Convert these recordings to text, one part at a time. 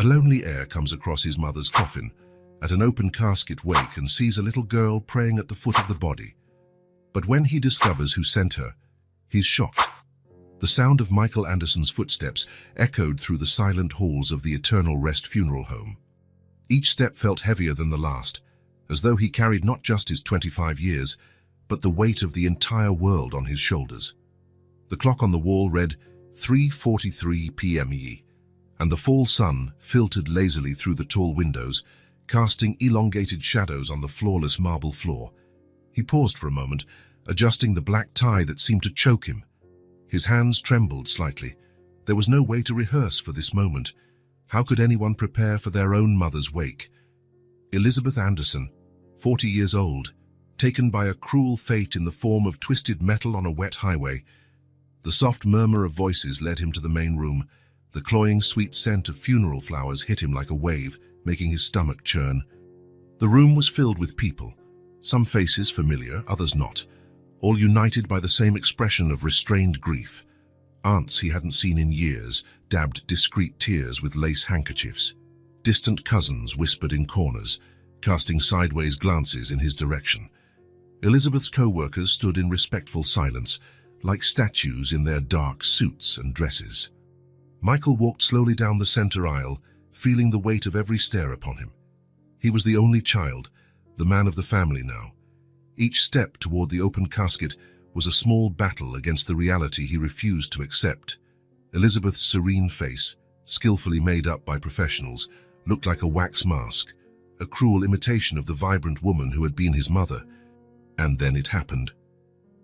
A lonely heir comes across his mother's coffin at an open casket wake and sees a little girl praying at the foot of the body. But when he discovers who sent her, he's shocked. The sound of Michael Anderson's footsteps echoed through the silent halls of the Eternal Rest funeral home. Each step felt heavier than the last, as though he carried not just his 25 years, but the weight of the entire world on his shoulders. The clock on the wall read 3:43 p.m. and the fall sun filtered lazily through the tall windows, casting elongated shadows on the flawless marble floor. He paused for a moment, adjusting the black tie that seemed to choke him. His hands trembled slightly. There was no way to rehearse for this moment. How could anyone prepare for their own mother's wake? Elizabeth Anderson, 40 years old, taken by a cruel fate in the form of twisted metal on a wet highway. The soft murmur of voices led him to the main room. The cloying sweet scent of funeral flowers hit him like a wave, making his stomach churn. The room was filled with people, some faces familiar, others not, all united by the same expression of restrained grief. Aunts he hadn't seen in years dabbed discreet tears with lace handkerchiefs. Distant cousins whispered in corners, casting sideways glances in his direction. Elizabeth's co-workers stood in respectful silence, like statues in their dark suits and dresses. Michael walked slowly down the center aisle, feeling the weight of every stare upon him. He was the only child, the man of the family now. Each step toward the open casket was a small battle against the reality he refused to accept. Elizabeth's serene face, skillfully made up by professionals, looked like a wax mask, a cruel imitation of the vibrant woman who had been his mother. And then it happened.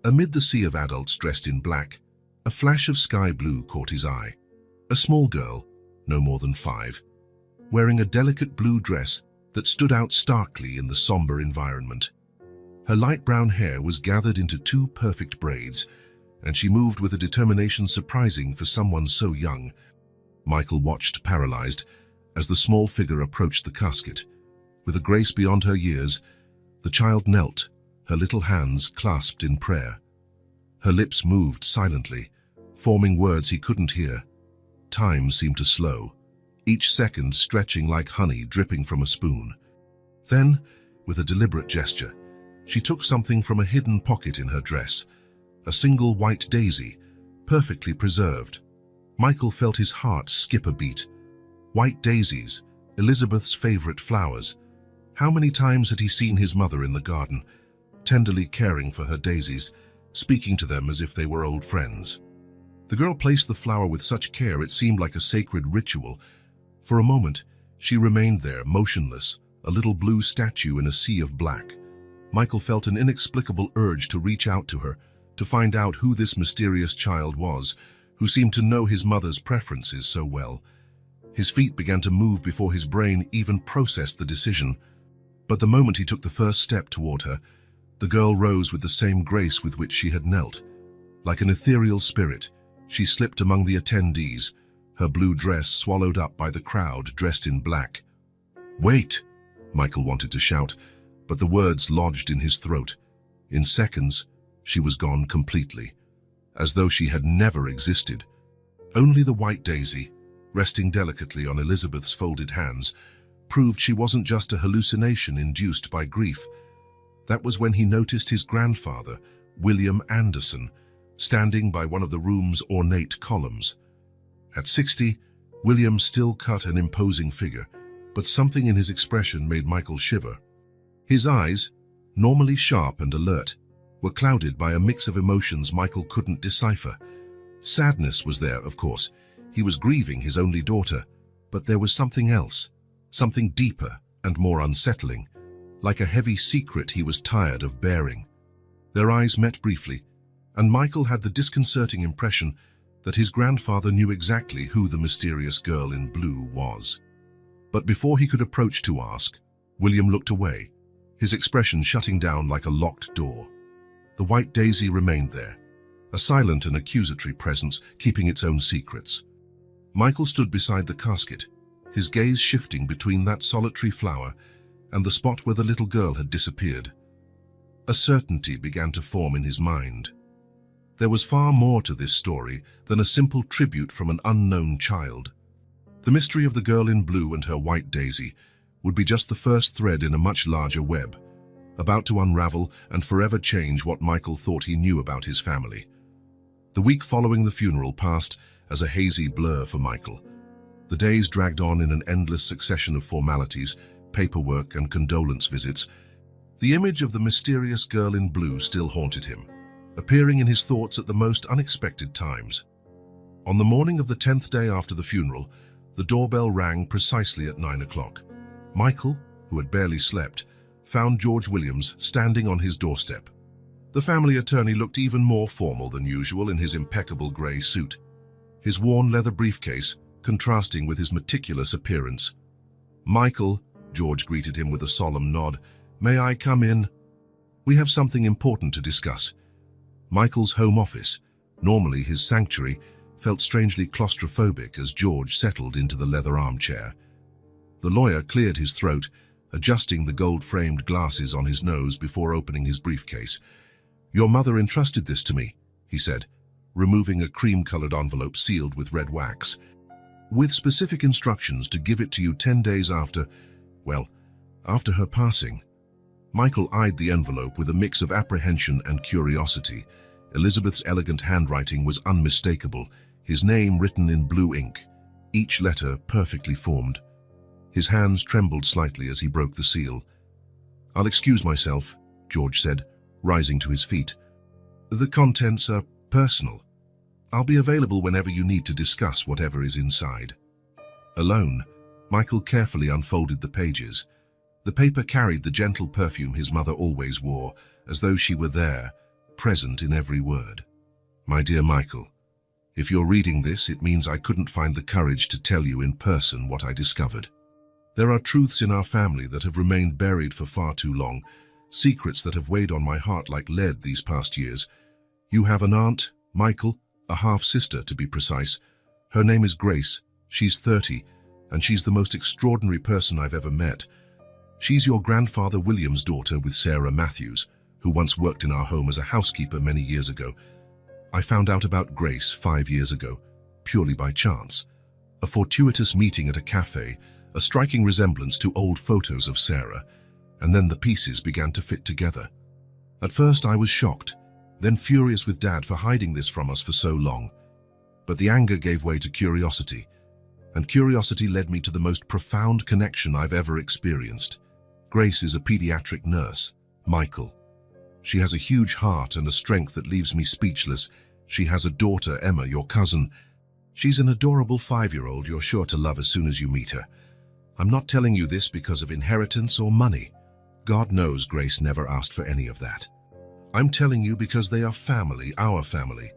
Amid the sea of adults dressed in black, a flash of sky blue caught his eye. A small girl, no more than 5, wearing a delicate blue dress that stood out starkly in the somber environment. Her light brown hair was gathered into 2 perfect braids, and she moved with a determination surprising for someone so young. Michael watched paralyzed as the small figure approached the casket. With a grace beyond her years, the child knelt, her little hands clasped in prayer. Her lips moved silently, forming words he couldn't hear. Time seemed to slow, each second stretching like honey dripping from a spoon. Then, with a deliberate gesture, she took something from a hidden pocket in her dress, a single white daisy, perfectly preserved. Michael felt his heart skip a beat. White daisies, Elizabeth's favorite flowers. How many times had he seen his mother in the garden, tenderly caring for her daisies, speaking to them as if they were old friends. The girl placed the flower with such care it seemed like a sacred ritual. For a moment, she remained there, motionless, a little blue statue in a sea of black. Michael felt an inexplicable urge to reach out to her, to find out who this mysterious child was, who seemed to know his mother's preferences so well. His feet began to move before his brain even processed the decision. But the moment he took the first step toward her, the girl rose with the same grace with which she had knelt. Like an ethereal spirit, she slipped among the attendees, her blue dress swallowed up by the crowd dressed in black. "Wait!" Michael wanted to shout, but the words lodged in his throat. In seconds, she was gone completely, as though she had never existed. Only the white daisy, resting delicately on Elizabeth's folded hands, proved she wasn't just a hallucination induced by grief. That was when he noticed his grandfather, William Anderson, standing by one of the room's ornate columns. At 60, William still cut an imposing figure, but something in his expression made Michael shiver. His eyes, normally sharp and alert, were clouded by a mix of emotions Michael couldn't decipher. Sadness was there, of course. He was grieving his only daughter, but there was something else, something deeper and more unsettling, like a heavy secret he was tired of bearing. Their eyes met briefly, and Michael had the disconcerting impression that his grandfather knew exactly who the mysterious girl in blue was. But before he could approach to ask, William looked away, his expression shutting down like a locked door. The white daisy remained there, a silent and accusatory presence keeping its own secrets. Michael stood beside the casket, his gaze shifting between that solitary flower and the spot where the little girl had disappeared. A certainty began to form in his mind. There was far more to this story than a simple tribute from an unknown child. The mystery of the girl in blue and her white daisy would be just the first thread in a much larger web, about to unravel and forever change what Michael thought he knew about his family. The week following the funeral passed as a hazy blur for Michael. The days dragged on in an endless succession of formalities, paperwork and condolence visits. The image of the mysterious girl in blue still haunted him, appearing in his thoughts at the most unexpected times. On the morning of the 10th day after the funeral, the doorbell rang precisely at 9 o'clock. Michael, who had barely slept, found George Williams standing on his doorstep. The family attorney looked even more formal than usual in his impeccable grey suit, his worn leather briefcase contrasting with his meticulous appearance. "Michael," George greeted him with a solemn nod, "may I come in? We have something important to discuss." Michael's home office, normally his sanctuary, felt strangely claustrophobic as George settled into the leather armchair. The lawyer cleared his throat, adjusting the gold-framed glasses on his nose before opening his briefcase. "Your mother entrusted this to me," he said, removing a cream-colored envelope sealed with red wax, "with specific instructions to give it to you 10 days after her passing." Michael eyed the envelope with a mix of apprehension and curiosity. Elizabeth's elegant handwriting was unmistakable, his name written in blue ink, each letter perfectly formed. His hands trembled slightly as he broke the seal. "I'll excuse myself," George said, rising to his feet. "The contents are personal. I'll be available whenever you need to discuss whatever is inside." Alone, Michael carefully unfolded the pages. The paper carried the gentle perfume his mother always wore, as though she were there, present in every word. "My dear Michael, if you're reading this, it means I couldn't find the courage to tell you in person what I discovered. There are truths in our family that have remained buried for far too long, secrets that have weighed on my heart like lead these past years. You have an aunt, Michael, a half-sister to be precise. Her name is Grace. She's 30, and she's the most extraordinary person I've ever met. She's your grandfather William's daughter with Sarah Matthews, who once worked in our home as a housekeeper many years ago. I found out about Grace 5 years ago, purely by chance. A fortuitous meeting at a cafe, a striking resemblance to old photos of Sarah, and then the pieces began to fit together. At first I was shocked, then furious with Dad for hiding this from us for so long. But the anger gave way to curiosity, and curiosity led me to the most profound connection I've ever experienced. Grace is a pediatric nurse, Michael. She has a huge heart and a strength that leaves me speechless. She has a daughter, Emma, your cousin. She's an adorable 5-year-old you're sure to love as soon as you meet her. I'm not telling you this because of inheritance or money. God knows Grace never asked for any of that. I'm telling you because they are family, our family,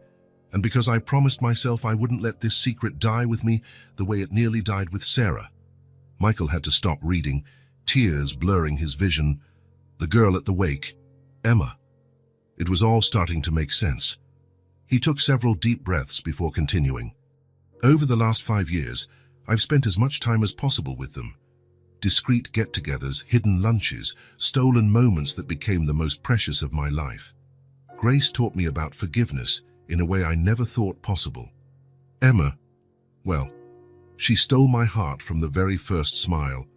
and because I promised myself I wouldn't let this secret die with me the way it nearly died with Sarah." Michael had to stop reading, tears blurring his vision. The girl at the wake, Emma. It was all starting to make sense. He took several deep breaths before continuing. "Over the last 5 years, I've spent as much time as possible with them. Discreet get-togethers, hidden lunches, stolen moments that became the most precious of my life. Grace taught me about forgiveness in a way I never thought possible. Emma, well, she stole my heart from the very first smile.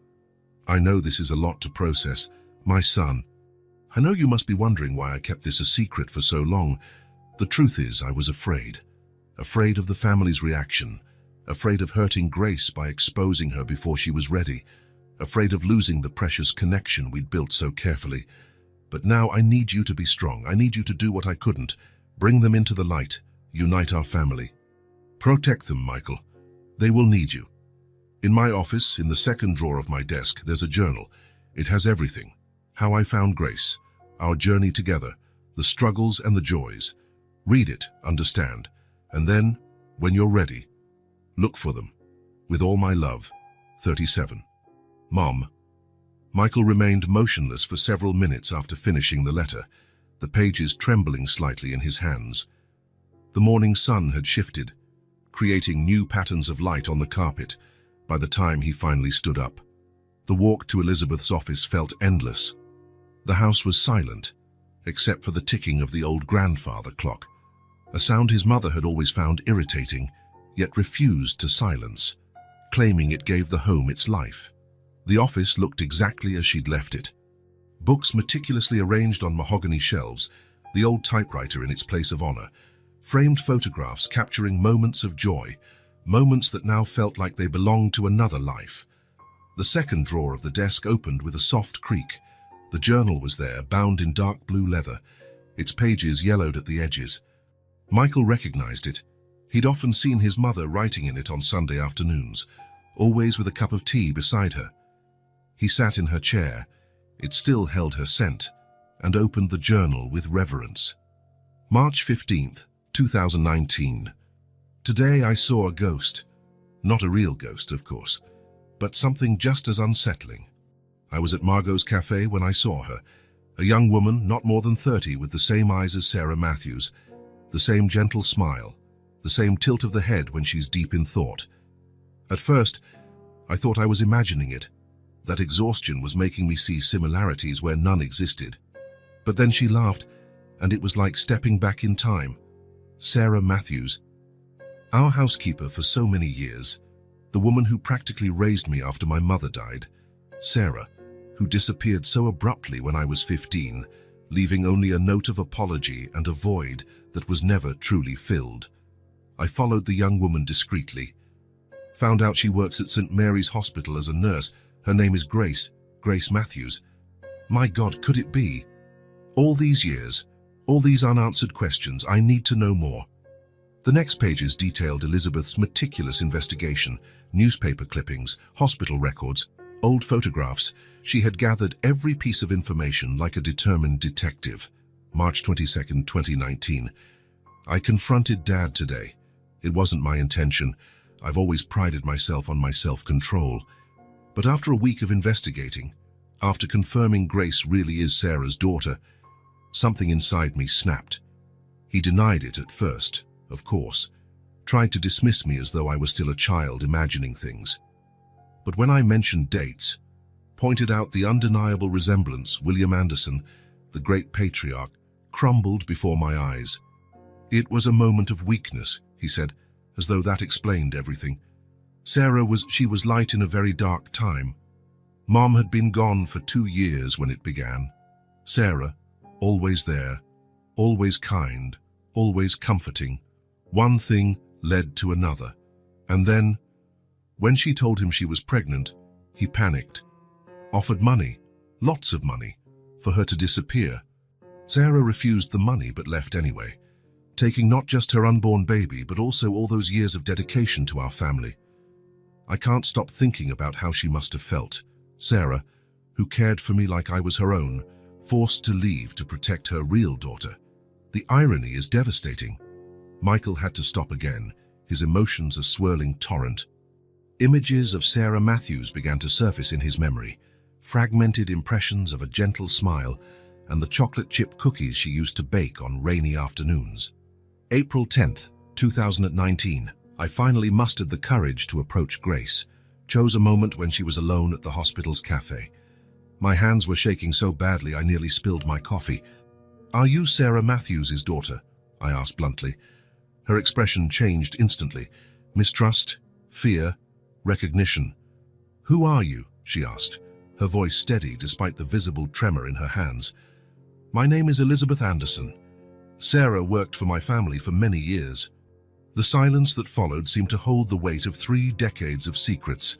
I know this is a lot to process. My son, I know you must be wondering why I kept this a secret for so long. The truth is I was afraid. Afraid of the family's reaction. Afraid of hurting Grace by exposing her before she was ready. Afraid of losing the precious connection we'd built so carefully. But now I need you to be strong. I need you to do what I couldn't. Bring them into the light. Unite our family. Protect them, Michael. They will need you. In my office, in the second drawer of my desk, there's a journal. It has everything. How I found Grace, our journey together, the struggles and the joys. Read it, understand, and then, when you're ready, look for them. With all my love, 37. Mom. Michael remained motionless for several minutes after finishing the letter, the pages trembling slightly in his hands. The morning sun had shifted, creating new patterns of light on the carpet by the time he finally stood up. The walk to Elizabeth's office felt endless. The house was silent, except for the ticking of the old grandfather clock, a sound his mother had always found irritating, yet refused to silence. claiming it gave the home its life. The office looked exactly as she'd left it. Books meticulously arranged on mahogany shelves, the old typewriter in its place of honor, framed photographs capturing moments of joy, moments that now felt like they belonged to another life. The second drawer of the desk opened with a soft creak. The journal was there, bound in dark blue leather, its pages yellowed at the edges. Michael recognized it. He'd often seen his mother writing in it on Sunday afternoons, always with a cup of tea beside her. He sat in her chair, it still held her scent, and opened the journal with reverence. March 15th, 2019. Today I saw a ghost. Not a real ghost, of course, but something just as unsettling. I was at Margot's cafe when I saw her, a young woman not more than 30 with the same eyes as Sarah Matthews, the same gentle smile, the same tilt of the head when she's deep in thought. At first, I thought I was imagining it, that exhaustion was making me see similarities where none existed. But then she laughed, and it was like stepping back in time. Sarah Matthews, our housekeeper for so many years, the woman who practically raised me after my mother died. Sarah, who disappeared so abruptly when I was 15, leaving only a note of apology and a void that was never truly filled. I followed the young woman discreetly. Found out she works at St. Mary's Hospital as a nurse. Her name is Grace Matthews. My God, could it be? All these years, all these unanswered questions, I need to know more. The next pages detailed Elizabeth's meticulous investigation, newspaper clippings, hospital records, old photographs. She had gathered every piece of information like a determined detective. March 22nd, 2019. I confronted Dad today. It wasn't my intention. I've always prided myself on my self-control. But after a week of investigating, after confirming Grace really is Sarah's daughter, something inside me snapped. He denied it at first, of course, tried to dismiss me as though I was still a child imagining things. But when I mentioned dates, pointed out the undeniable resemblance, William Anderson, the great patriarch, crumbled before my eyes. It was a moment of weakness, he said, as though that explained everything. She was light in a very dark time. Mom had been gone for 2 years when it began. Sarah, always there, always kind, always comforting. One thing led to another. And then, when she told him she was pregnant, he panicked. Offered money, lots of money, for her to disappear. Sarah refused the money but left anyway, taking not just her unborn baby but also all those years of dedication to our family. I can't stop thinking about how she must have felt. Sarah, who cared for me like I was her own, forced to leave to protect her real daughter. The irony is devastating. Michael had to stop again, his emotions a swirling torrent. Images of Sarah Matthews began to surface in his memory, fragmented impressions of a gentle smile and the chocolate chip cookies she used to bake on rainy afternoons. April 10th, 2019. I finally mustered the courage to approach Grace, chose a moment when she was alone at the hospital's cafe. My hands were shaking so badly I nearly spilled my coffee. "Are you Sarah Matthews' daughter?" I asked bluntly. Her expression changed instantly. Mistrust, fear, recognition. "Who are you?" she asked, her voice steady despite the visible tremor in her hands. "My name is Elizabeth Anderson. Sarah worked for my family for many years." The silence that followed seemed to hold the weight of 3 decades of secrets.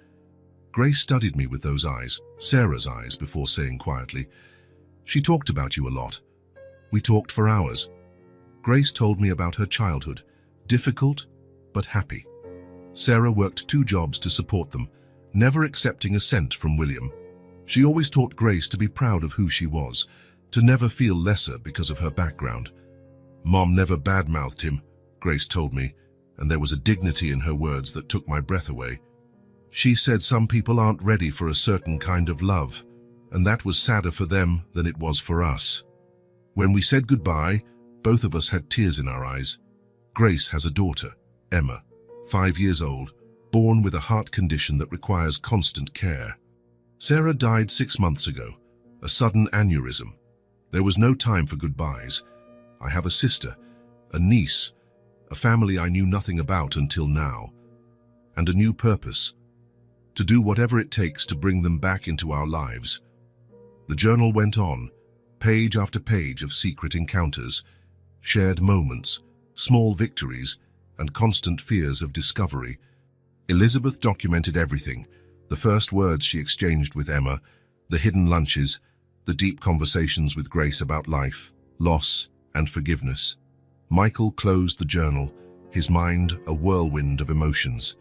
Grace studied me with those eyes, Sarah's eyes, before saying quietly, "She talked about you a lot. We talked for hours." Grace told me about her childhood, difficult but happy. Sarah worked 2 jobs to support them, never accepting a cent from William. She always taught Grace to be proud of who she was, to never feel lesser because of her background. Mom never badmouthed him, Grace told me, and there was a dignity in her words that took my breath away. She said some people aren't ready for a certain kind of love, and that was sadder for them than it was for us. When we said goodbye, both of us had tears in our eyes. Grace has a daughter, Emma, 5 years old, born with a heart condition that requires constant care. Sarah died 6 months ago, a sudden aneurysm. There was no time for goodbyes. I have a sister, a niece, a family I knew nothing about until now, and a new purpose, to do whatever it takes to bring them back into our lives. The journal went on, page after page of secret encounters, shared moments, small victories, and constant fears of discovery. Elizabeth documented everything: the first words she exchanged with Emma, the hidden lunches, the deep conversations with Grace about life, loss, and forgiveness. Michael closed the journal, his mind a whirlwind of emotions.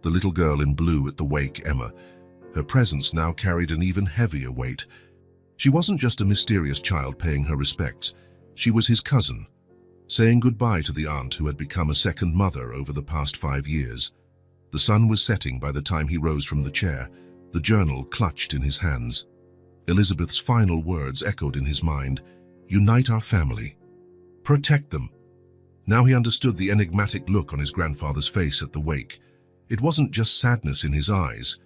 The little girl in blue at the wake, Emma, her presence now carried an even heavier weight. She wasn't just a mysterious child paying her respects, she was his cousin, saying goodbye to the aunt who had become a second mother over the past 5 years. The sun was setting by the time he rose from the chair, the journal clutched in his hands. Elizabeth's final words echoed in his mind: "Unite our family. Protect them." Now he understood the enigmatic look on his grandfather's face at the wake. It wasn't just sadness in his eyes.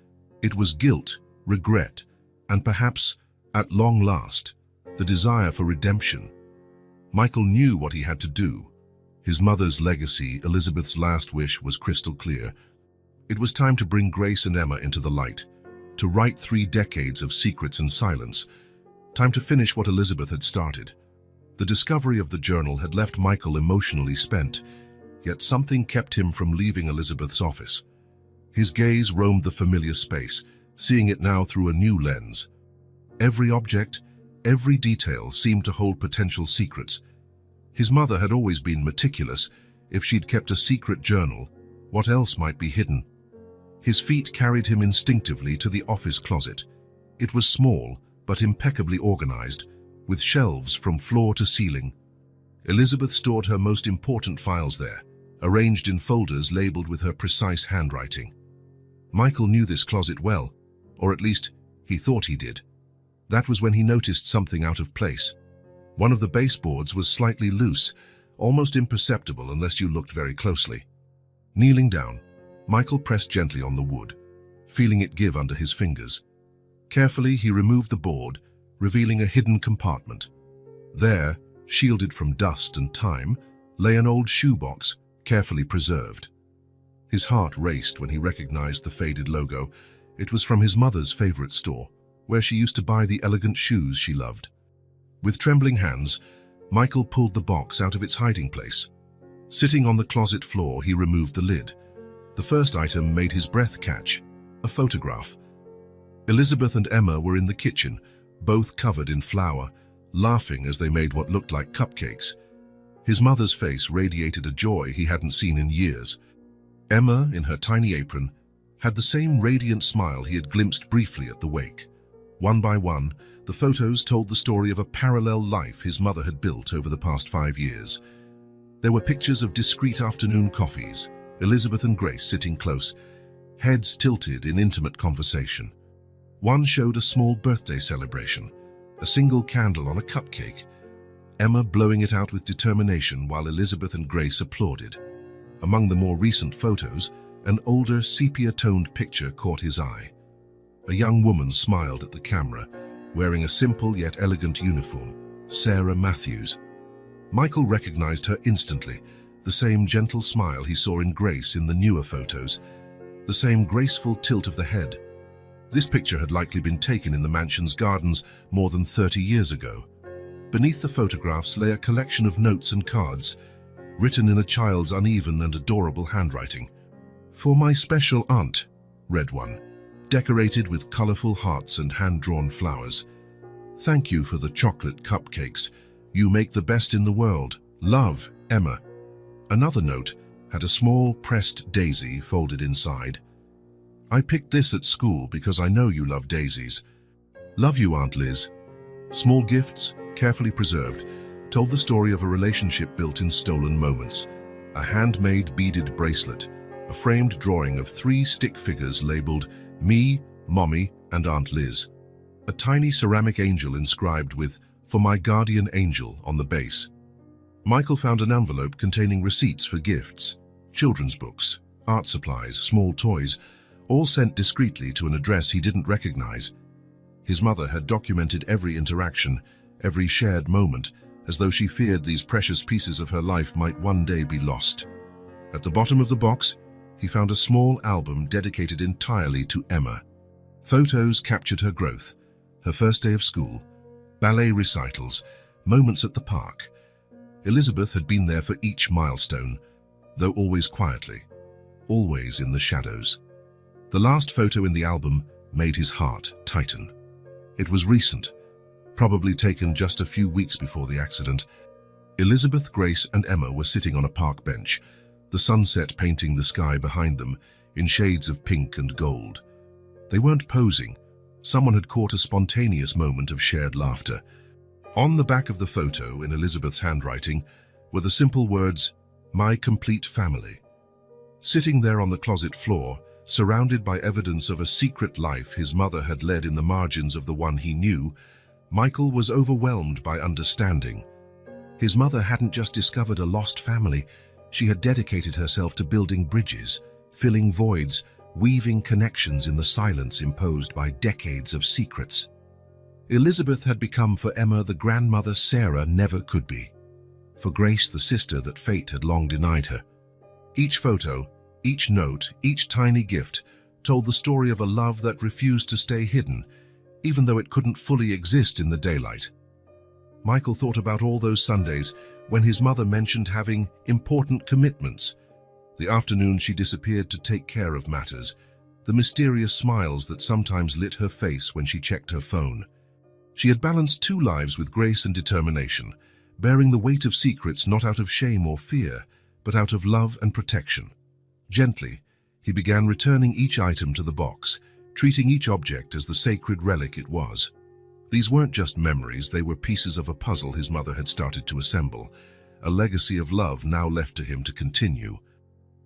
It was guilt, regret, and perhaps, at long last, the desire for redemption. Michael knew what he had to do. His mother's legacy, Elizabeth's last wish, was crystal clear. It was time to bring Grace and Emma into the light, to right 3 decades of secrets and silence. Time to finish what Elizabeth had started. The discovery of the journal had left Michael emotionally spent, yet something kept him from leaving Elizabeth's office. His gaze roamed the familiar space, seeing it now through a new lens. Every object, every detail seemed to hold potential secrets. His mother had always been meticulous. If she'd kept a secret journal, what else might be hidden? His feet carried him instinctively to the office closet. It was small, but impeccably organized, with shelves from floor to ceiling. Elizabeth stored her most important files there, arranged in folders labeled with her precise handwriting. Michael knew this closet well, or at least he thought he did. That was when he noticed something out of place. One of the baseboards was slightly loose, almost imperceptible unless you looked very closely. Kneeling down, Michael pressed gently on the wood, feeling it give under his fingers. Carefully, he removed the board, revealing a hidden compartment. There, shielded from dust and time, lay an old shoebox, carefully preserved. His heart raced when he recognized the faded logo. It was from his mother's favorite store, where she used to buy the elegant shoes she loved. With trembling hands, Michael pulled the box out of its hiding place. Sitting on the closet floor, he removed the lid. The first item made his breath catch: a photograph. Elizabeth and Emma were in the kitchen, both covered in flour, laughing as they made what looked like cupcakes. His mother's face radiated a joy he hadn't seen in years. Emma, in her tiny apron, had the same radiant smile he had glimpsed briefly at the wake. One by one, the photos told the story of a parallel life his mother had built over the past 5 years. There were pictures of discreet afternoon coffees, Elizabeth and Grace sitting close, heads tilted in intimate conversation. One showed a small birthday celebration, a single candle on a cupcake, Emma blowing it out with determination while Elizabeth and Grace applauded. Among the more recent photos, an older sepia-toned picture caught his eye. A young woman smiled at the camera, wearing a simple yet elegant uniform, Sarah Matthews. Michael recognized her instantly, the same gentle smile he saw in Grace in the newer photos, the same graceful tilt of the head. This picture had likely been taken in the mansion's gardens more than 30 years ago. Beneath the photographs lay a collection of notes and cards, written in a child's uneven and adorable handwriting. "For my special aunt," read one, decorated with colorful hearts and hand-drawn flowers. "Thank you for the chocolate cupcakes. You make the best in the world. Love, Emma." Another note had a small pressed daisy folded inside. "I picked this at school because I know you love daisies. Love you, Aunt Liz." Small gifts, carefully preserved, told the story of a relationship built in stolen moments. A handmade beaded bracelet, a framed drawing of 3 stick figures labeled "Me, Mommy, and Aunt Liz." A tiny ceramic angel inscribed with "For my guardian angel" on the base. Michael found an envelope containing receipts for gifts, children's books, art supplies, small toys, all sent discreetly to an address he didn't recognize. His mother had documented every interaction, every shared moment, as though she feared these precious pieces of her life might one day be lost. At the bottom of the box, he found a small album dedicated entirely to Emma. Photos captured her growth, her first day of school, ballet recitals, moments at the park. Elizabeth had been there for each milestone, though always quietly, always in the shadows. The last photo in the album made his heart tighten. It was recent, probably taken just a few weeks before the accident. Elizabeth, Grace, and Emma were sitting on a park bench, the sunset painting the sky behind them in shades of pink and gold. They weren't posing. Someone had caught a spontaneous moment of shared laughter. On the back of the photo, in Elizabeth's handwriting, were the simple words, "My complete family." Sitting there on the closet floor, surrounded by evidence of a secret life his mother had led in the margins of the one he knew, Michael was overwhelmed by understanding. His mother hadn't just discovered a lost family, she had dedicated herself to building bridges, filling voids, weaving connections in the silence imposed by decades of secrets. Elizabeth had become for Emma the grandmother Sarah never could be, for Grace the sister that fate had long denied her. Each photo, each note, each tiny gift told the story of a love that refused to stay hidden, even though it couldn't fully exist in the daylight. Michael thought about all those Sundays when his mother mentioned having important commitments, the afternoons she disappeared to take care of matters, the mysterious smiles that sometimes lit her face when she checked her phone. She had balanced two lives with grace and determination, bearing the weight of secrets not out of shame or fear, but out of love and protection. Gently, he began returning each item to the box, treating each object as the sacred relic it was. These weren't just memories, they were pieces of a puzzle his mother had started to assemble, a legacy of love now left to him to continue.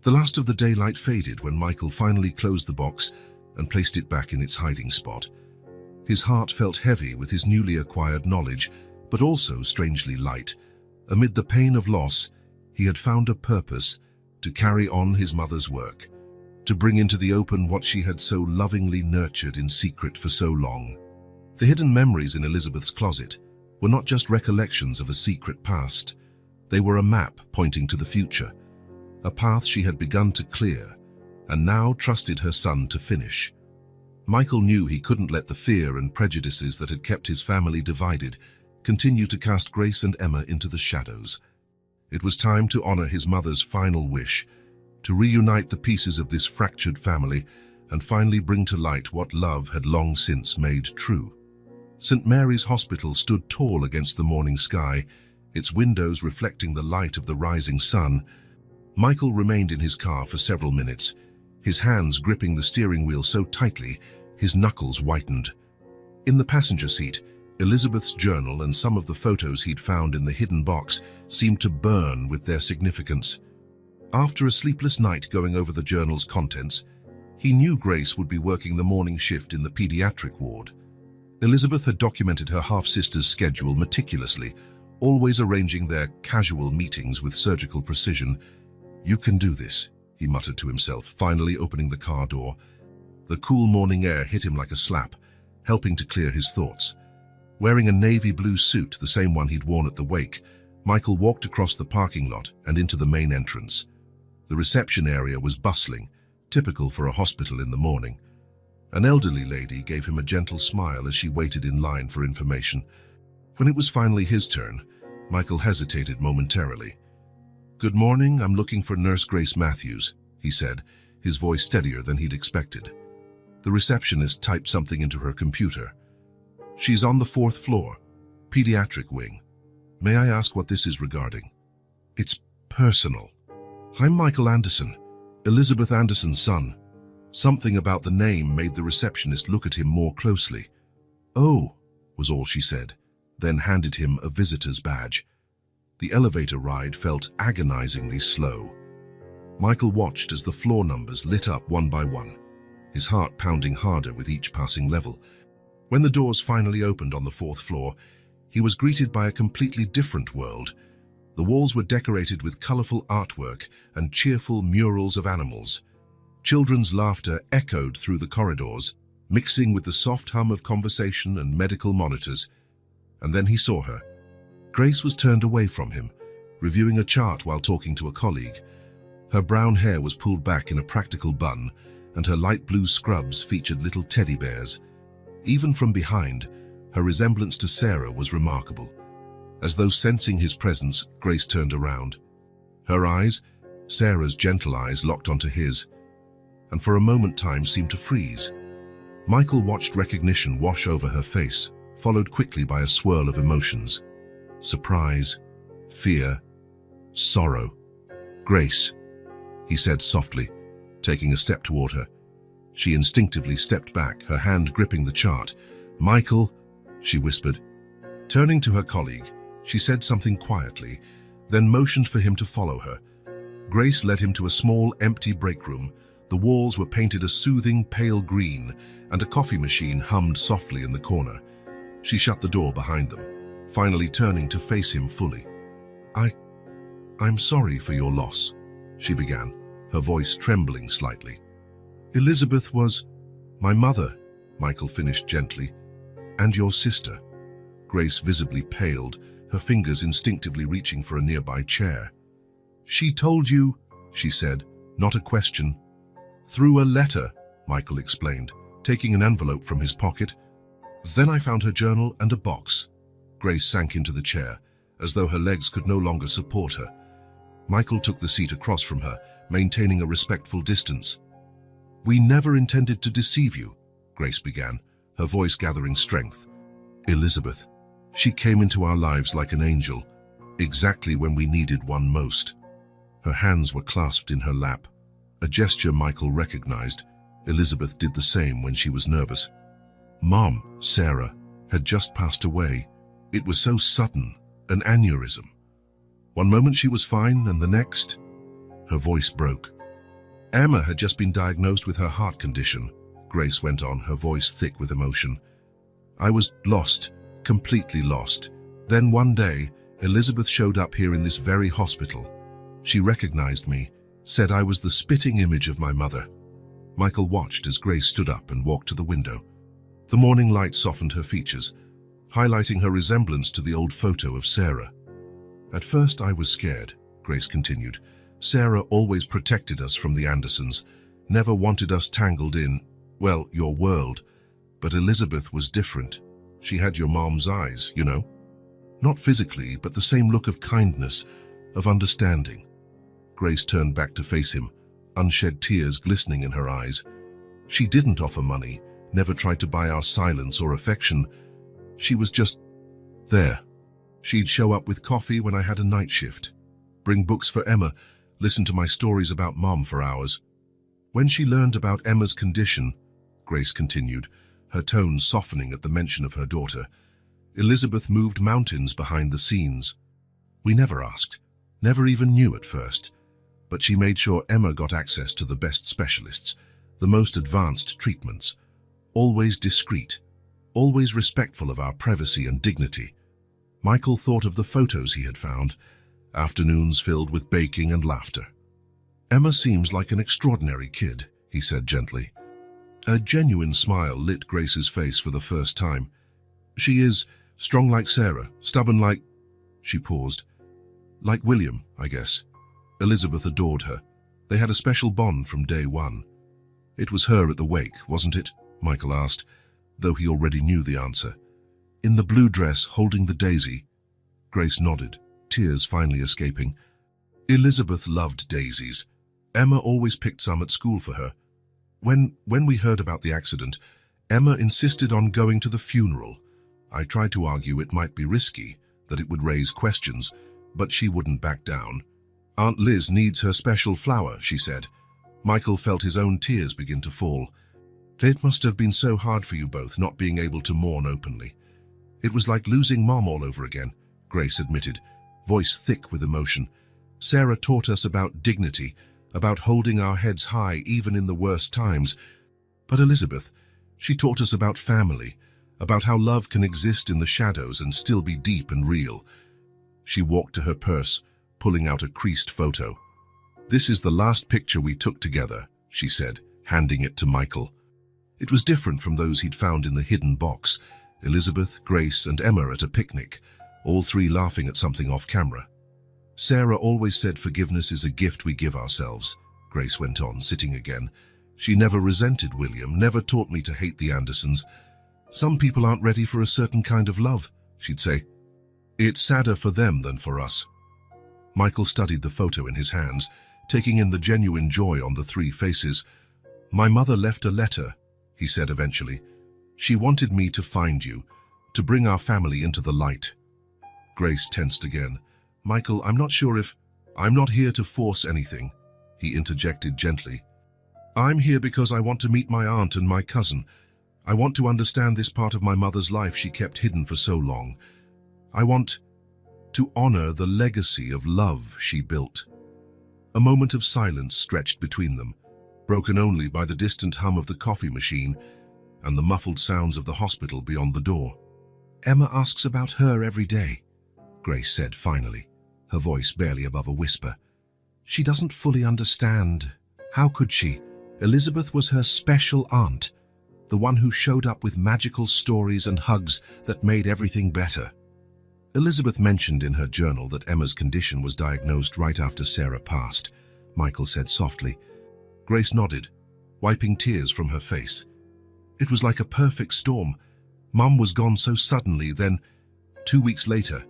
The last of the daylight faded when Michael finally closed the box and placed it back in its hiding spot. His heart felt heavy with his newly acquired knowledge, but also strangely light. Amid the pain of loss, he had found a purpose to carry on his mother's work, to bring into the open what she had so lovingly nurtured in secret for so long. The hidden memories in Elizabeth's closet were not just recollections of a secret past. They were a map pointing to the future, a path she had begun to clear and now trusted her son to finish. Michael knew he couldn't let the fear and prejudices that had kept his family divided continue to cast Grace and Emma into the shadows. It was time to honor his mother's final wish, to reunite the pieces of this fractured family and finally bring to light what love had long since made true. St. Mary's Hospital stood tall against the morning sky, its windows reflecting the light of the rising sun. Michael remained in his car for several minutes, his hands gripping the steering wheel so tightly his knuckles whitened. In the passenger seat, Elizabeth's journal and some of the photos he'd found in the hidden box seemed to burn with their significance. After a sleepless night going over the journal's contents, he knew Grace would be working the morning shift in the pediatric ward. Elizabeth had documented her half-sister's schedule meticulously, always arranging their casual meetings with surgical precision. "You can do this," he muttered to himself, finally opening the car door. The cool morning air hit him like a slap, helping to clear his thoughts. Wearing a navy blue suit, the same one he'd worn at the wake, Michael walked across the parking lot and into the main entrance. The reception area was bustling, typical for a hospital in the morning. An elderly lady gave him a gentle smile as she waited in line for information. When it was finally his turn, Michael hesitated momentarily. "Good morning, I'm looking for Nurse Grace Matthews," he said, his voice steadier than he'd expected. The receptionist typed something into her computer. "She's on the 4th floor, pediatric wing. May I ask what this is regarding?" "It's personal." "I'm Michael Anderson, Elizabeth Anderson's son." Something about the name made the receptionist look at him more closely. "Oh," was all she said, then handed him a visitor's badge. The elevator ride felt agonizingly slow. Michael watched as the floor numbers lit up one by one, his heart pounding harder with each passing level. When the doors finally opened on the 4th floor, he was greeted by a completely different world. The walls were decorated with colorful artwork and cheerful murals of animals. Children's laughter echoed through the corridors, mixing with the soft hum of conversation and medical monitors. And then he saw her. Grace was turned away from him, reviewing a chart while talking to a colleague. Her brown hair was pulled back in a practical bun, and her light blue scrubs featured little teddy bears. Even from behind, her resemblance to Sarah was remarkable. As though sensing his presence, Grace turned around. Her eyes, Sarah's gentle eyes, locked onto his, and for a moment time seemed to freeze. Michael watched recognition wash over her face, followed quickly by a swirl of emotions. Surprise, fear, sorrow. "Grace," he said softly, taking a step toward her. She instinctively stepped back, her hand gripping the chart. "Michael," she whispered. Turning to her colleague, she said something quietly, then motioned for him to follow her. Grace led him to a small, empty break room. The walls were painted a soothing pale green, and a coffee machine hummed softly in the corner. She shut the door behind them, finally turning to face him fully. I'm sorry for your loss," she began, her voice trembling slightly. "Elizabeth was my mother," Michael finished gently, "and your sister." Grace visibly paled, her fingers instinctively reaching for a nearby chair. "She told you," she said, not a question. "Through a letter," Michael explained, taking an envelope from his pocket. "Then I found her journal and a box." Grace sank into the chair, as though her legs could no longer support her. Michael took the seat across from her, maintaining a respectful distance. "We never intended to deceive you," Grace began, her voice gathering strength. "Elizabeth, she came into our lives like an angel, exactly when we needed one most." Her hands were clasped in her lap, a gesture Michael recognized. Elizabeth did the same when she was nervous. Mom, Sarah, had just passed away. It was so sudden, an aneurysm. One moment she was fine, and the next, her voice broke. Emma had just been diagnosed with her heart condition, Grace went on, her voice thick with emotion. "I was lost, completely lost. Then one day, Elizabeth showed up here in this very hospital. She recognized me, said I was the spitting image of my mother." Michael watched as Grace stood up and walked to the window. The morning light softened her features, highlighting her resemblance to the old photo of Sarah. "At first I was scared," Grace continued. "Sarah always protected us from the Andersons, never wanted us tangled in, well, your world. But Elizabeth was different. She had your mom's eyes, you know. Not physically, but the same look of kindness, of understanding." Grace turned back to face him, unshed tears glistening in her eyes. "She didn't offer money, never tried to buy our silence or affection. She was just there. She'd show up with coffee when I had a night shift, bring books for Emma, listen to my stories about Mom for hours. When she learned about Emma's condition," Grace continued, her tone softening at the mention of her daughter, "Elizabeth moved mountains behind the scenes. We never asked, never even knew at first, but she made sure Emma got access to the best specialists, the most advanced treatments, always discreet, always respectful of our privacy and dignity." Michael thought of the photos he had found, afternoons filled with baking and laughter. "Emma seems like an extraordinary kid," he said gently. A genuine smile lit Grace's face for the first time. "She is strong like Sarah, stubborn like—" She paused. "Like William, I guess. Elizabeth adored her. They had a special bond from day one." "It was her at the wake, wasn't it?" Michael asked, though he already knew the answer. "In the blue dress, holding the daisy?" Grace nodded, tears finally escaping. "Elizabeth loved daisies. Emma always picked some at school for her. When we heard about the accident, Emma insisted on going to the funeral. I tried to argue it might be risky, that it would raise questions, but she wouldn't back down. 'Aunt Liz needs her special flower,' she said." Michael felt his own tears begin to fall. "It must have been so hard for you both, not being able to mourn openly." "It was like losing Mom all over again," Grace admitted, voice thick with emotion. "Sarah taught us about dignity, about holding our heads high even in the worst times. But Elizabeth, she taught us about family, about how love can exist in the shadows and still be deep and real." She walked to her purse, pulling out a creased photo. "This is the last picture we took together," she said, handing it to Michael. It was different from those he'd found in the hidden box. Elizabeth, Grace, and Emma at a picnic, all three laughing at something off camera. Sarah always said forgiveness is a gift we give ourselves, Grace went on, sitting again. She never resented William, never taught me to hate the Andersons. Some people aren't ready for a certain kind of love, she'd say. It's sadder for them than for us. Michael studied the photo in his hands, taking in the genuine joy on the three faces. My mother left a letter, he said eventually. She wanted me to find you, to bring our family into the light. Grace tensed again. Michael, I'm not sure if... I'm not here to force anything, he interjected gently. I'm here because I want to meet my aunt and my cousin. I want to understand this part of my mother's life she kept hidden for so long. I want to honor the legacy of love she built. A moment of silence stretched between them, broken only by the distant hum of the coffee machine and the muffled sounds of the hospital beyond the door. Emma asks about her every day, Grace said finally, her voice barely above a whisper. She doesn't fully understand. How could she? Elizabeth was her special aunt, the one who showed up with magical stories and hugs that made everything better. Elizabeth mentioned in her journal that Emma's condition was diagnosed right after Sarah passed, Michael said softly. Grace nodded, wiping tears from her face. It was like a perfect storm. Mum was gone so suddenly, then, 2 weeks later,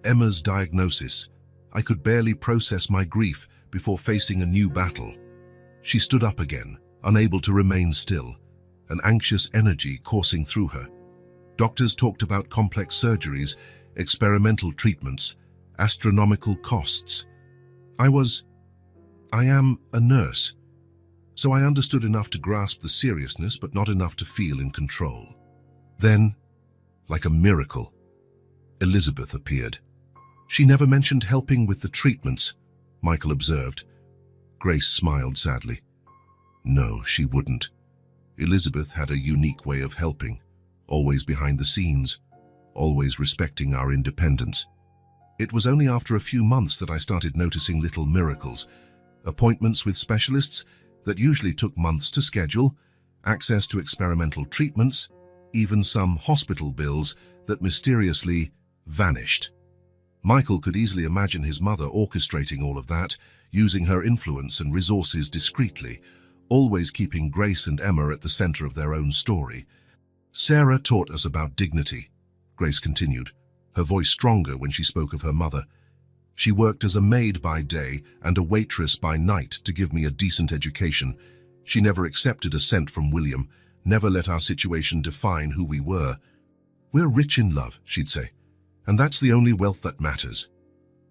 Emma's diagnosis. I could barely process my grief before facing a new battle. She stood up again, unable to remain still, an anxious energy coursing through her. Doctors talked about complex surgeries, experimental treatments, astronomical costs. I am a nurse, so I understood enough to grasp the seriousness but not enough to feel in control. Then, like a miracle, Elizabeth appeared. She never mentioned helping with the treatments, Michael observed. Grace smiled sadly. No, she wouldn't. Elizabeth had a unique way of helping, always behind the scenes, always respecting our independence. It was only after a few months that I started noticing little miracles, appointments with specialists that usually took months to schedule, access to experimental treatments, even some hospital bills that mysteriously vanished. Michael could easily imagine his mother orchestrating all of that, using her influence and resources discreetly, always keeping Grace and Emma at the center of their own story. Sarah taught us about dignity, Grace continued, her voice stronger when she spoke of her mother. She worked as a maid by day and a waitress by night to give me a decent education. She never accepted a cent from William, never let our situation define who we were. We're rich in love, she'd say, and that's the only wealth that matters.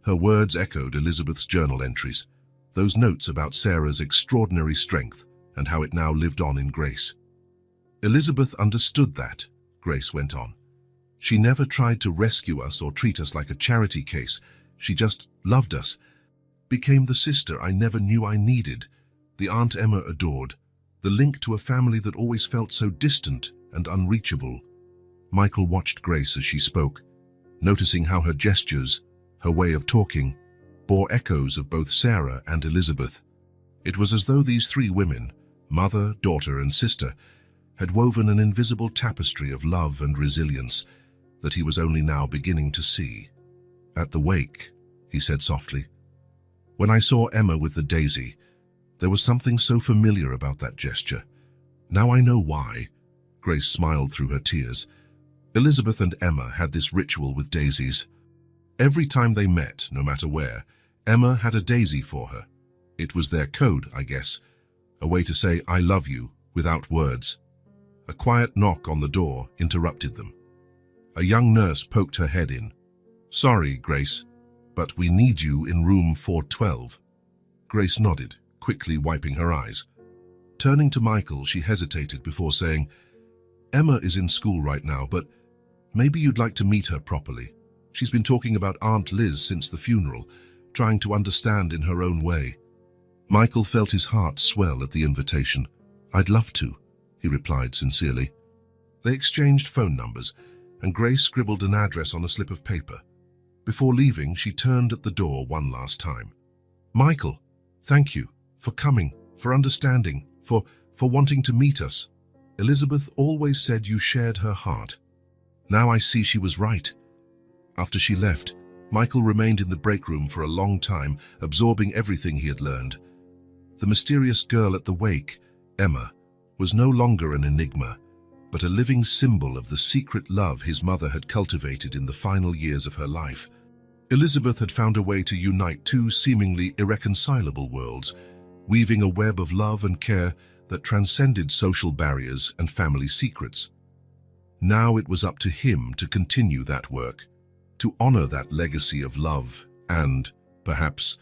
Her words echoed Elizabeth's journal entries, those notes about Sarah's extraordinary strength and how it now lived on in Grace. Elizabeth understood that, Grace went on. She never tried to rescue us or treat us like a charity case. She just loved us, became the sister I never knew I needed, the Aunt Emma adored, the link to a family that always felt so distant and unreachable. Michael watched Grace as she spoke, noticing how her gestures, her way of talking, bore echoes of both Sarah and Elizabeth. It was as though these three women, mother, daughter, and sister, had woven an invisible tapestry of love and resilience that he was only now beginning to see. At the wake, he said softly, when I saw Emma with the daisy, there was something so familiar about that gesture. Now I know why. Grace smiled through her tears. Elizabeth and Emma had this ritual with daisies. Every time they met, no matter where, Emma had a daisy for her. It was their code, I guess, a way to say I love you without words. A quiet knock on the door interrupted them. A young nurse poked her head in. Sorry, Grace, but we need you in room 412. Grace nodded, quickly wiping her eyes. Turning to Michael, she hesitated before saying, Emma is in school right now, but maybe you'd like to meet her properly. She's been talking about Aunt Liz since the funeral, trying to understand in her own way. Michael felt his heart swell at the invitation. I'd love to, he replied sincerely. They exchanged phone numbers, and Grace scribbled an address on a slip of paper. Before leaving, she turned at the door one last time. Michael, thank you for coming, for understanding, for wanting to meet us. Elizabeth always said you shared her heart. Now I see she was right. After she left, Michael remained in the break room for a long time, absorbing everything he had learned. The mysterious girl at the wake, Emma, was no longer an enigma, but a living symbol of the secret love his mother had cultivated in the final years of her life. Elizabeth had found a way to unite two seemingly irreconcilable worlds, weaving a web of love and care that transcended social barriers and family secrets. Now it was up to him to continue that work, to honor that legacy of love and, perhaps,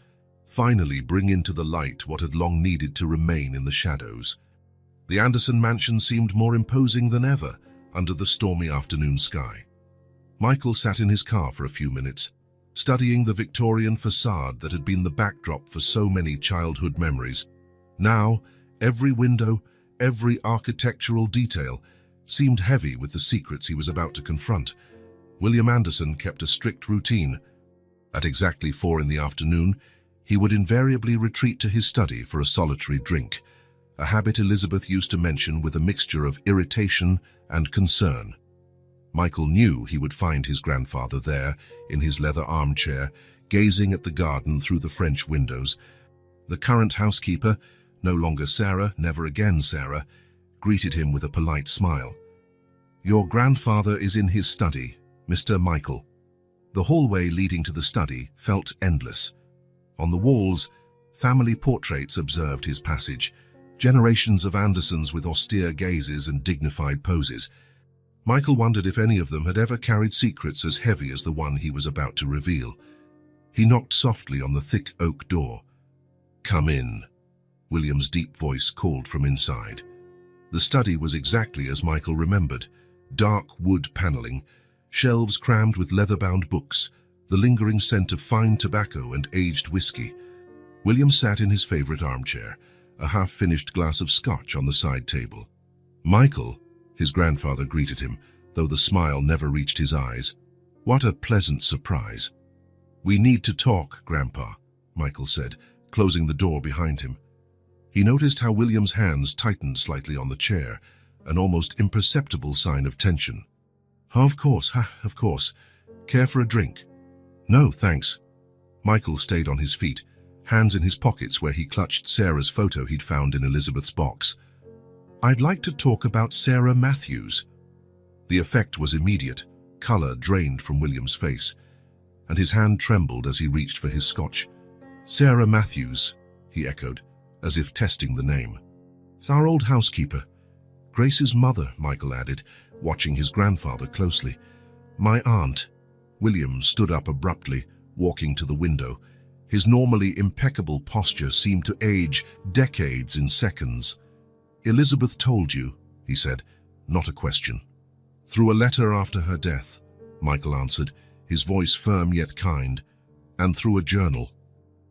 finally bring into the light what had long needed to remain in the shadows. The Anderson mansion seemed more imposing than ever under the stormy afternoon sky. Michael sat in his car for a few minutes, studying the Victorian facade that had been the backdrop for so many childhood memories. Now, every window, every architectural detail seemed heavy with the secrets he was about to confront. William Anderson kept a strict routine. At exactly 4 in the afternoon, he would invariably retreat to his study for a solitary drink, a habit Elizabeth used to mention with a mixture of irritation and concern. Michael knew he would find his grandfather there, in his leather armchair, gazing at the garden through the French windows. The current housekeeper, no longer Sarah, never again Sarah, greeted him with a polite smile. "Your grandfather is in his study, Mr. Michael." The hallway leading to the study felt endless. On the walls, family portraits observed his passage, generations of Andersons with austere gazes and dignified poses. Michael wondered if any of them had ever carried secrets as heavy as the one he was about to reveal. He knocked softly on the thick oak door. "Come in," William's deep voice called from inside. The study was exactly as Michael remembered. Dark wood paneling, shelves crammed with leather-bound books, the lingering scent of fine tobacco and aged whiskey. William sat in his favorite armchair, a half-finished glass of scotch on the side table. "Michael," his grandfather greeted him, though the smile never reached his eyes. "What a pleasant surprise." "We need to talk, Grandpa," Michael said, closing the door behind him. He noticed how William's hands tightened slightly on the chair, an almost imperceptible sign of tension. Of course. Care for a drink?" "No, thanks." Michael stayed on his feet, hands in his pockets where he clutched Sarah's photo he'd found in Elizabeth's box. "I'd like to talk about Sarah Matthews." The effect was immediate. Color drained from William's face, and his hand trembled as he reached for his scotch. "Sarah Matthews," he echoed, as if testing the name. "It's our old housekeeper. Grace's mother," Michael added, watching his grandfather closely. "My aunt." William stood up abruptly, walking to the window. His normally impeccable posture seemed to age decades in seconds. "Elizabeth told you," he said, not a question. "Through a letter after her death," Michael answered, his voice firm yet kind. "And through a journal.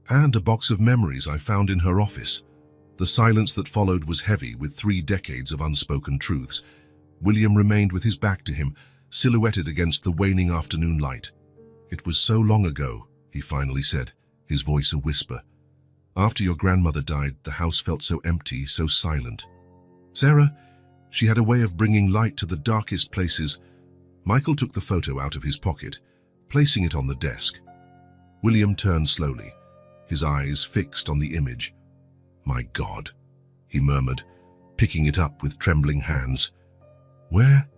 And a box of memories I found in her office." The silence that followed was heavy with 3 decades of unspoken truths. William remained with his back to him, silhouetted against the waning afternoon light. "It was so long ago," he finally said, his voice a whisper. "After your grandmother died, the house felt so empty, so silent. Sarah, she had a way of bringing light to the darkest places." Michael took the photo out of his pocket, placing it on the desk. William turned slowly, his eyes fixed on the image. "My God," he murmured, picking it up with trembling hands. "Where?"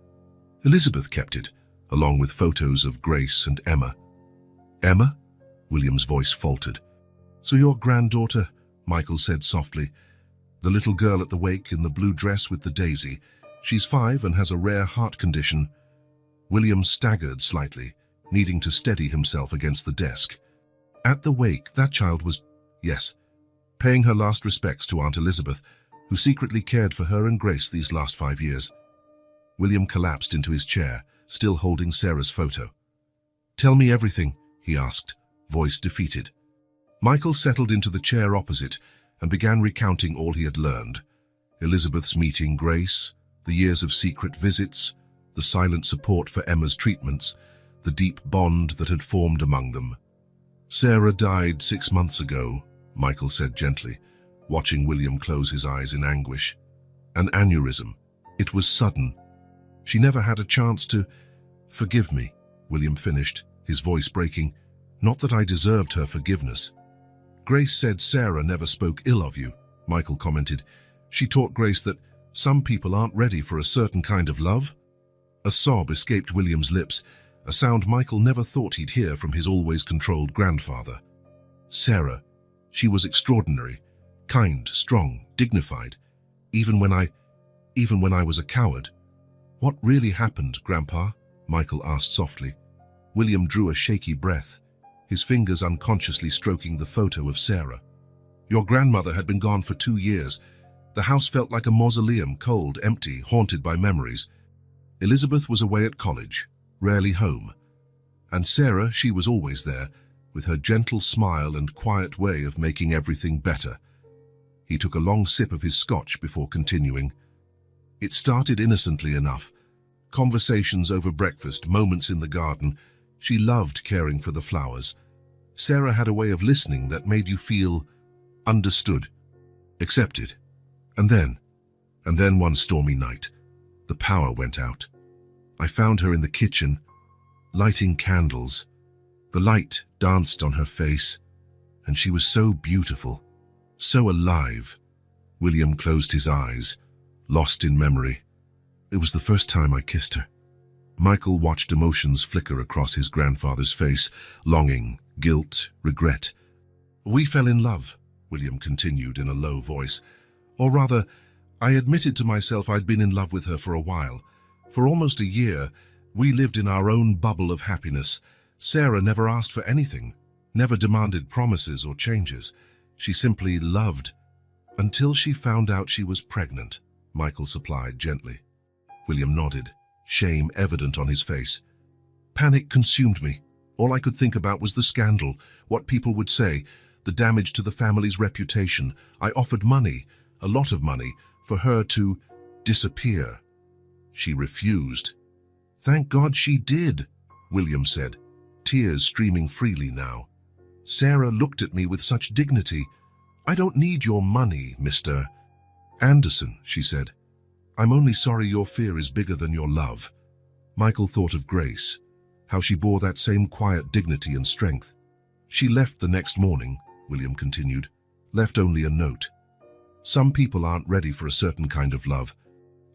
"Elizabeth kept it, along with photos of Grace and Emma." "Emma?" William's voice faltered. "So your granddaughter," Michael said softly. "The little girl at the wake in the blue dress with the daisy. She's 5 and has a rare heart condition." William staggered slightly, needing to steady himself against the desk. "At the wake, that child was—" "Yes, paying her last respects to Aunt Elizabeth, who secretly cared for her and Grace these last 5 years." William collapsed into his chair, still holding Sarah's photo. "Tell me everything," he asked, voice defeated. Michael settled into the chair opposite and began recounting all he had learned. Elizabeth's meeting Grace, the years of secret visits, the silent support for Emma's treatments, the deep bond that had formed among them. "Sarah died 6 months ago," Michael said gently, watching William close his eyes in anguish. "An aneurysm. It was sudden. She never had a chance to—" "Forgive me," William finished, his voice breaking. Not that I deserved her forgiveness. Grace said Sarah never spoke ill of you, Michael commented. She taught Grace that some people aren't ready for a certain kind of love. A sob escaped William's lips, a sound Michael never thought he'd hear from his always controlled grandfather. Sarah, she was extraordinary, kind, strong, dignified, even when I was a coward. What really happened, Grandpa? Michael asked softly. William drew a shaky breath, his fingers unconsciously stroking the photo of Sarah. Your grandmother had been gone for 2 years. The house felt like a mausoleum, cold, empty, haunted by memories. Elizabeth was away at college, rarely home. And Sarah, she was always there, with her gentle smile and quiet way of making everything better. He took a long sip of his scotch before continuing. It started innocently enough. Conversations over breakfast, moments in the garden. She loved caring for the flowers. Sarah had a way of listening that made you feel understood, accepted. And then one stormy night, the power went out. I found her in the kitchen, lighting candles. The light danced on her face, and she was so beautiful, so alive. William closed his eyes, lost in memory. It was the first time I kissed her. Michael watched emotions flicker across his grandfather's face, longing, guilt, regret. We fell in love, William continued in a low voice. Or rather, I admitted to myself I'd been in love with her for a while. For almost a year, we lived in our own bubble of happiness. Sarah never asked for anything, never demanded promises or changes. She simply loved. Until she found out she was pregnant, Michael supplied gently. William nodded, shame evident on his face. Panic consumed me. All I could think about was the scandal, what people would say, the damage to the family's reputation. I offered money, a lot of money, for her to disappear. She refused. Thank God she did, William said, tears streaming freely now. Sarah looked at me with such dignity. I don't need your money, Mr. Anderson, she said. I'm only sorry your fear is bigger than your love. Michael thought of Grace, how she bore that same quiet dignity and strength. She left the next morning, William continued, left only a note. Some people aren't ready for a certain kind of love.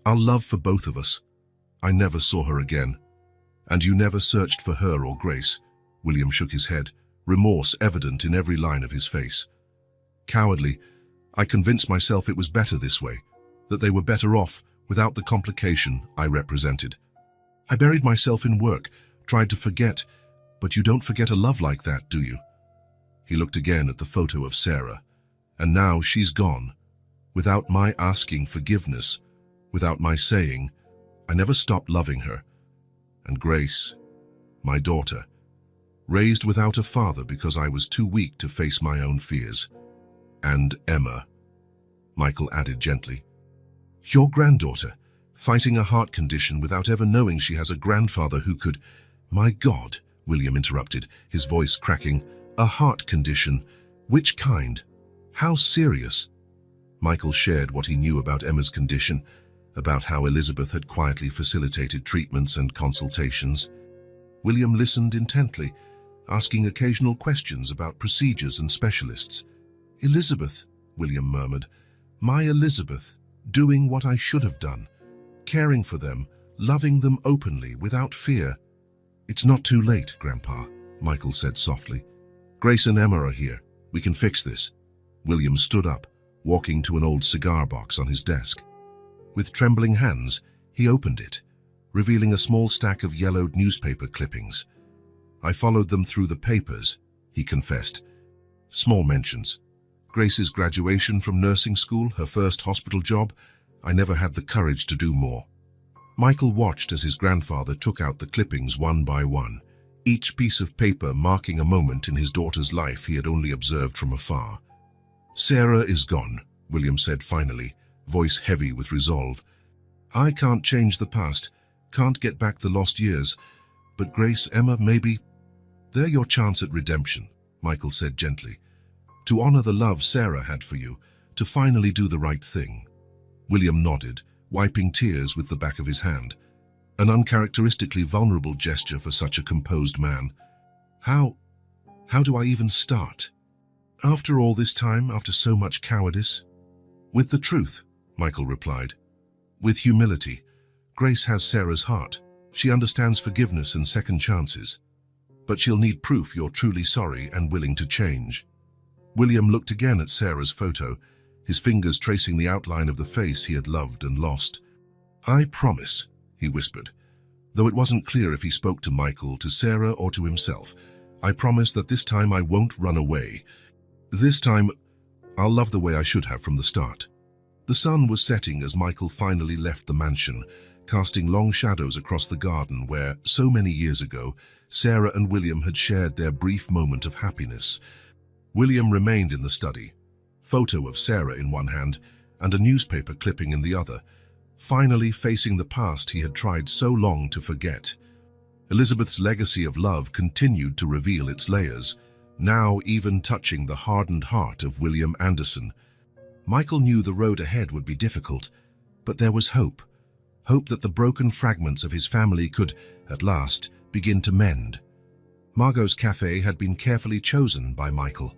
Our love for both of us. I never saw her again. And you never searched for her or Grace. William shook his head, remorse evident in every line of his face. Cowardly, I convinced myself it was better this way, that they were better off without the complication I represented. I buried myself in work, tried to forget, but you don't forget a love like that, do you? He looked again at the photo of Sarah, and now she's gone. Without my asking forgiveness, without my saying, I never stopped loving her. And Grace, my daughter, raised without a father because I was too weak to face my own fears. And Emma, Michael added gently. Your granddaughter, fighting a heart condition without ever knowing she has a grandfather who could... My God, William interrupted, his voice cracking. A heart condition? Which kind? How serious? Michael shared what he knew about Emma's condition, about how Elizabeth had quietly facilitated treatments and consultations. William listened intently, asking occasional questions about procedures and specialists. Elizabeth, William murmured, my Elizabeth, doing what I should have done, caring for them, loving them openly, without fear. It's not too late, Grandpa, Michael said softly. Grace and Emma are here. We can fix this. William stood up, walking to an old cigar box on his desk. With trembling hands, he opened it, revealing a small stack of yellowed newspaper clippings. I followed them through the papers, he confessed. Small mentions. Grace's graduation from nursing school, her first hospital job. I never had the courage to do more. Michael watched as his grandfather took out the clippings one by one, each piece of paper marking a moment in his daughter's life he had only observed from afar. Sarah is gone, William said finally, voice heavy with resolve. I can't change the past, can't get back the lost years, but Grace, Emma, maybe... They're your chance at redemption, Michael said gently. To honor the love Sarah had for you, to finally do the right thing. William nodded, wiping tears with the back of his hand, an uncharacteristically vulnerable gesture for such a composed man. How How do I even start? After all this time, after so much cowardice? With the truth, Michael replied. With humility. Grace has Sarah's heart. She understands forgiveness and second chances. But she'll need proof you're truly sorry and willing to change. William looked again at Sarah's photo, his fingers tracing the outline of the face he had loved and lost. I promise, he whispered, though it wasn't clear if he spoke to Michael, to Sarah, or to himself. I promise that this time I won't run away. This time, I'll love the way I should have from the start. The sun was setting as Michael finally left the mansion, casting long shadows across the garden where, so many years ago, Sarah and William had shared their brief moment of happiness. William remained in the study, photo of Sarah in one hand and a newspaper clipping in the other, finally facing the past he had tried so long to forget. Elizabeth's legacy of love continued to reveal its layers, now even touching the hardened heart of William Anderson. Michael knew the road ahead would be difficult, but there was hope. Hope that the broken fragments of his family could, at last, begin to mend. Margot's cafe had been carefully chosen by Michael.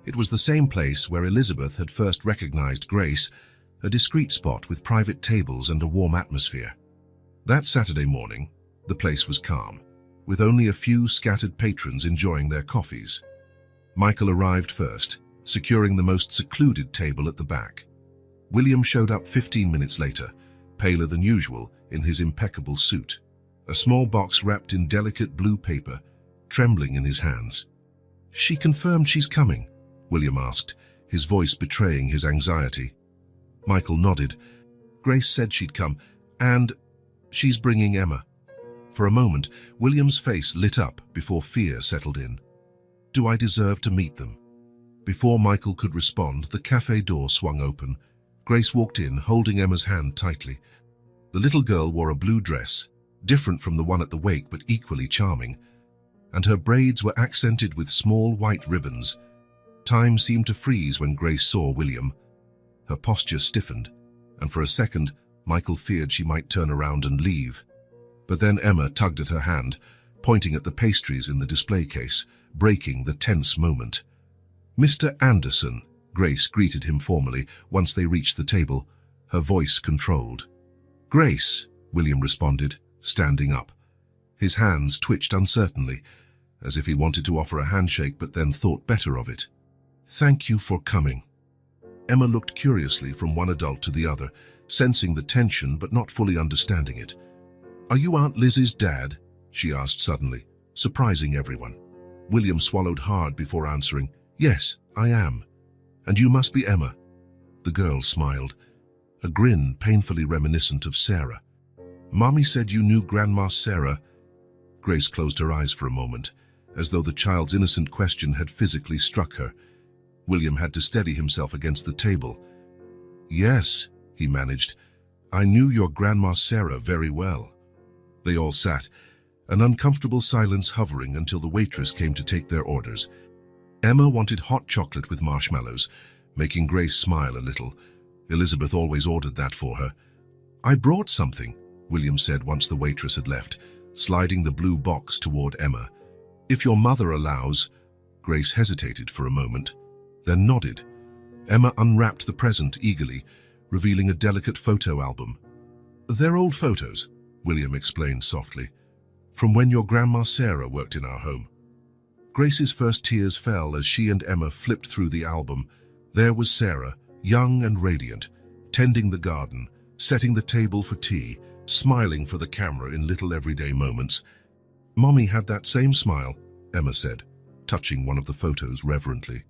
It was the same place where Elizabeth had first recognized Grace, a discreet spot with private tables and a warm atmosphere. That Saturday morning, the place was calm, with only a few scattered patrons enjoying their coffees. Michael arrived first, securing the most secluded table at the back. William showed up 15 minutes later, paler than usual in his impeccable suit, a small box wrapped in delicate blue paper, trembling in his hands. She confirmed she's coming, William asked, his voice betraying his anxiety. Michael nodded. Grace said she'd come, and she's bringing Emma. For a moment, William's face lit up before fear settled in. Do I deserve to meet them? Before Michael could respond, the cafe door swung open. Grace walked in, holding Emma's hand tightly. The little girl wore a blue dress, different from the one at the wake but equally charming, and her braids were accented with small white ribbons. Time seemed to freeze when Grace saw William. Her posture stiffened, and for a second, Michael feared she might turn around and leave. But then Emma tugged at her hand, pointing at the pastries in the display case, breaking the tense moment. Mr. Anderson, Grace greeted him formally once they reached the table, her voice controlled. Grace, William responded, standing up. His hands twitched uncertainly, as if he wanted to offer a handshake but then thought better of it. Thank you for coming. Emma looked curiously from one adult to the other, sensing the tension but not fully understanding it. Are you Aunt Liz's dad? She asked suddenly, surprising everyone. William swallowed hard before answering, Yes, I am. And you must be Emma. The girl smiled, a grin painfully reminiscent of Sarah. Mommy said you knew Grandma Sarah. Grace closed her eyes for a moment, as though the child's innocent question had physically struck her. William had to steady himself against the table. Yes, he managed. I knew your Grandma Sarah very well. They all sat, an uncomfortable silence hovering until the waitress came to take their orders. Emma wanted hot chocolate with marshmallows, making Grace smile a little. Elizabeth always ordered that for her. I brought something, William said once the waitress had left, sliding the blue box toward Emma. If your mother allows. Grace hesitated for a moment, then nodded. Emma unwrapped the present eagerly, revealing a delicate photo album. They're old photos, William explained softly, from when your Grandma Sarah worked in our home. Grace's first tears fell as she and Emma flipped through the album. There was Sarah, young and radiant, tending the garden, setting the table for tea, smiling for the camera in little everyday moments. Mommy had that same smile, Emma said, touching one of the photos reverently.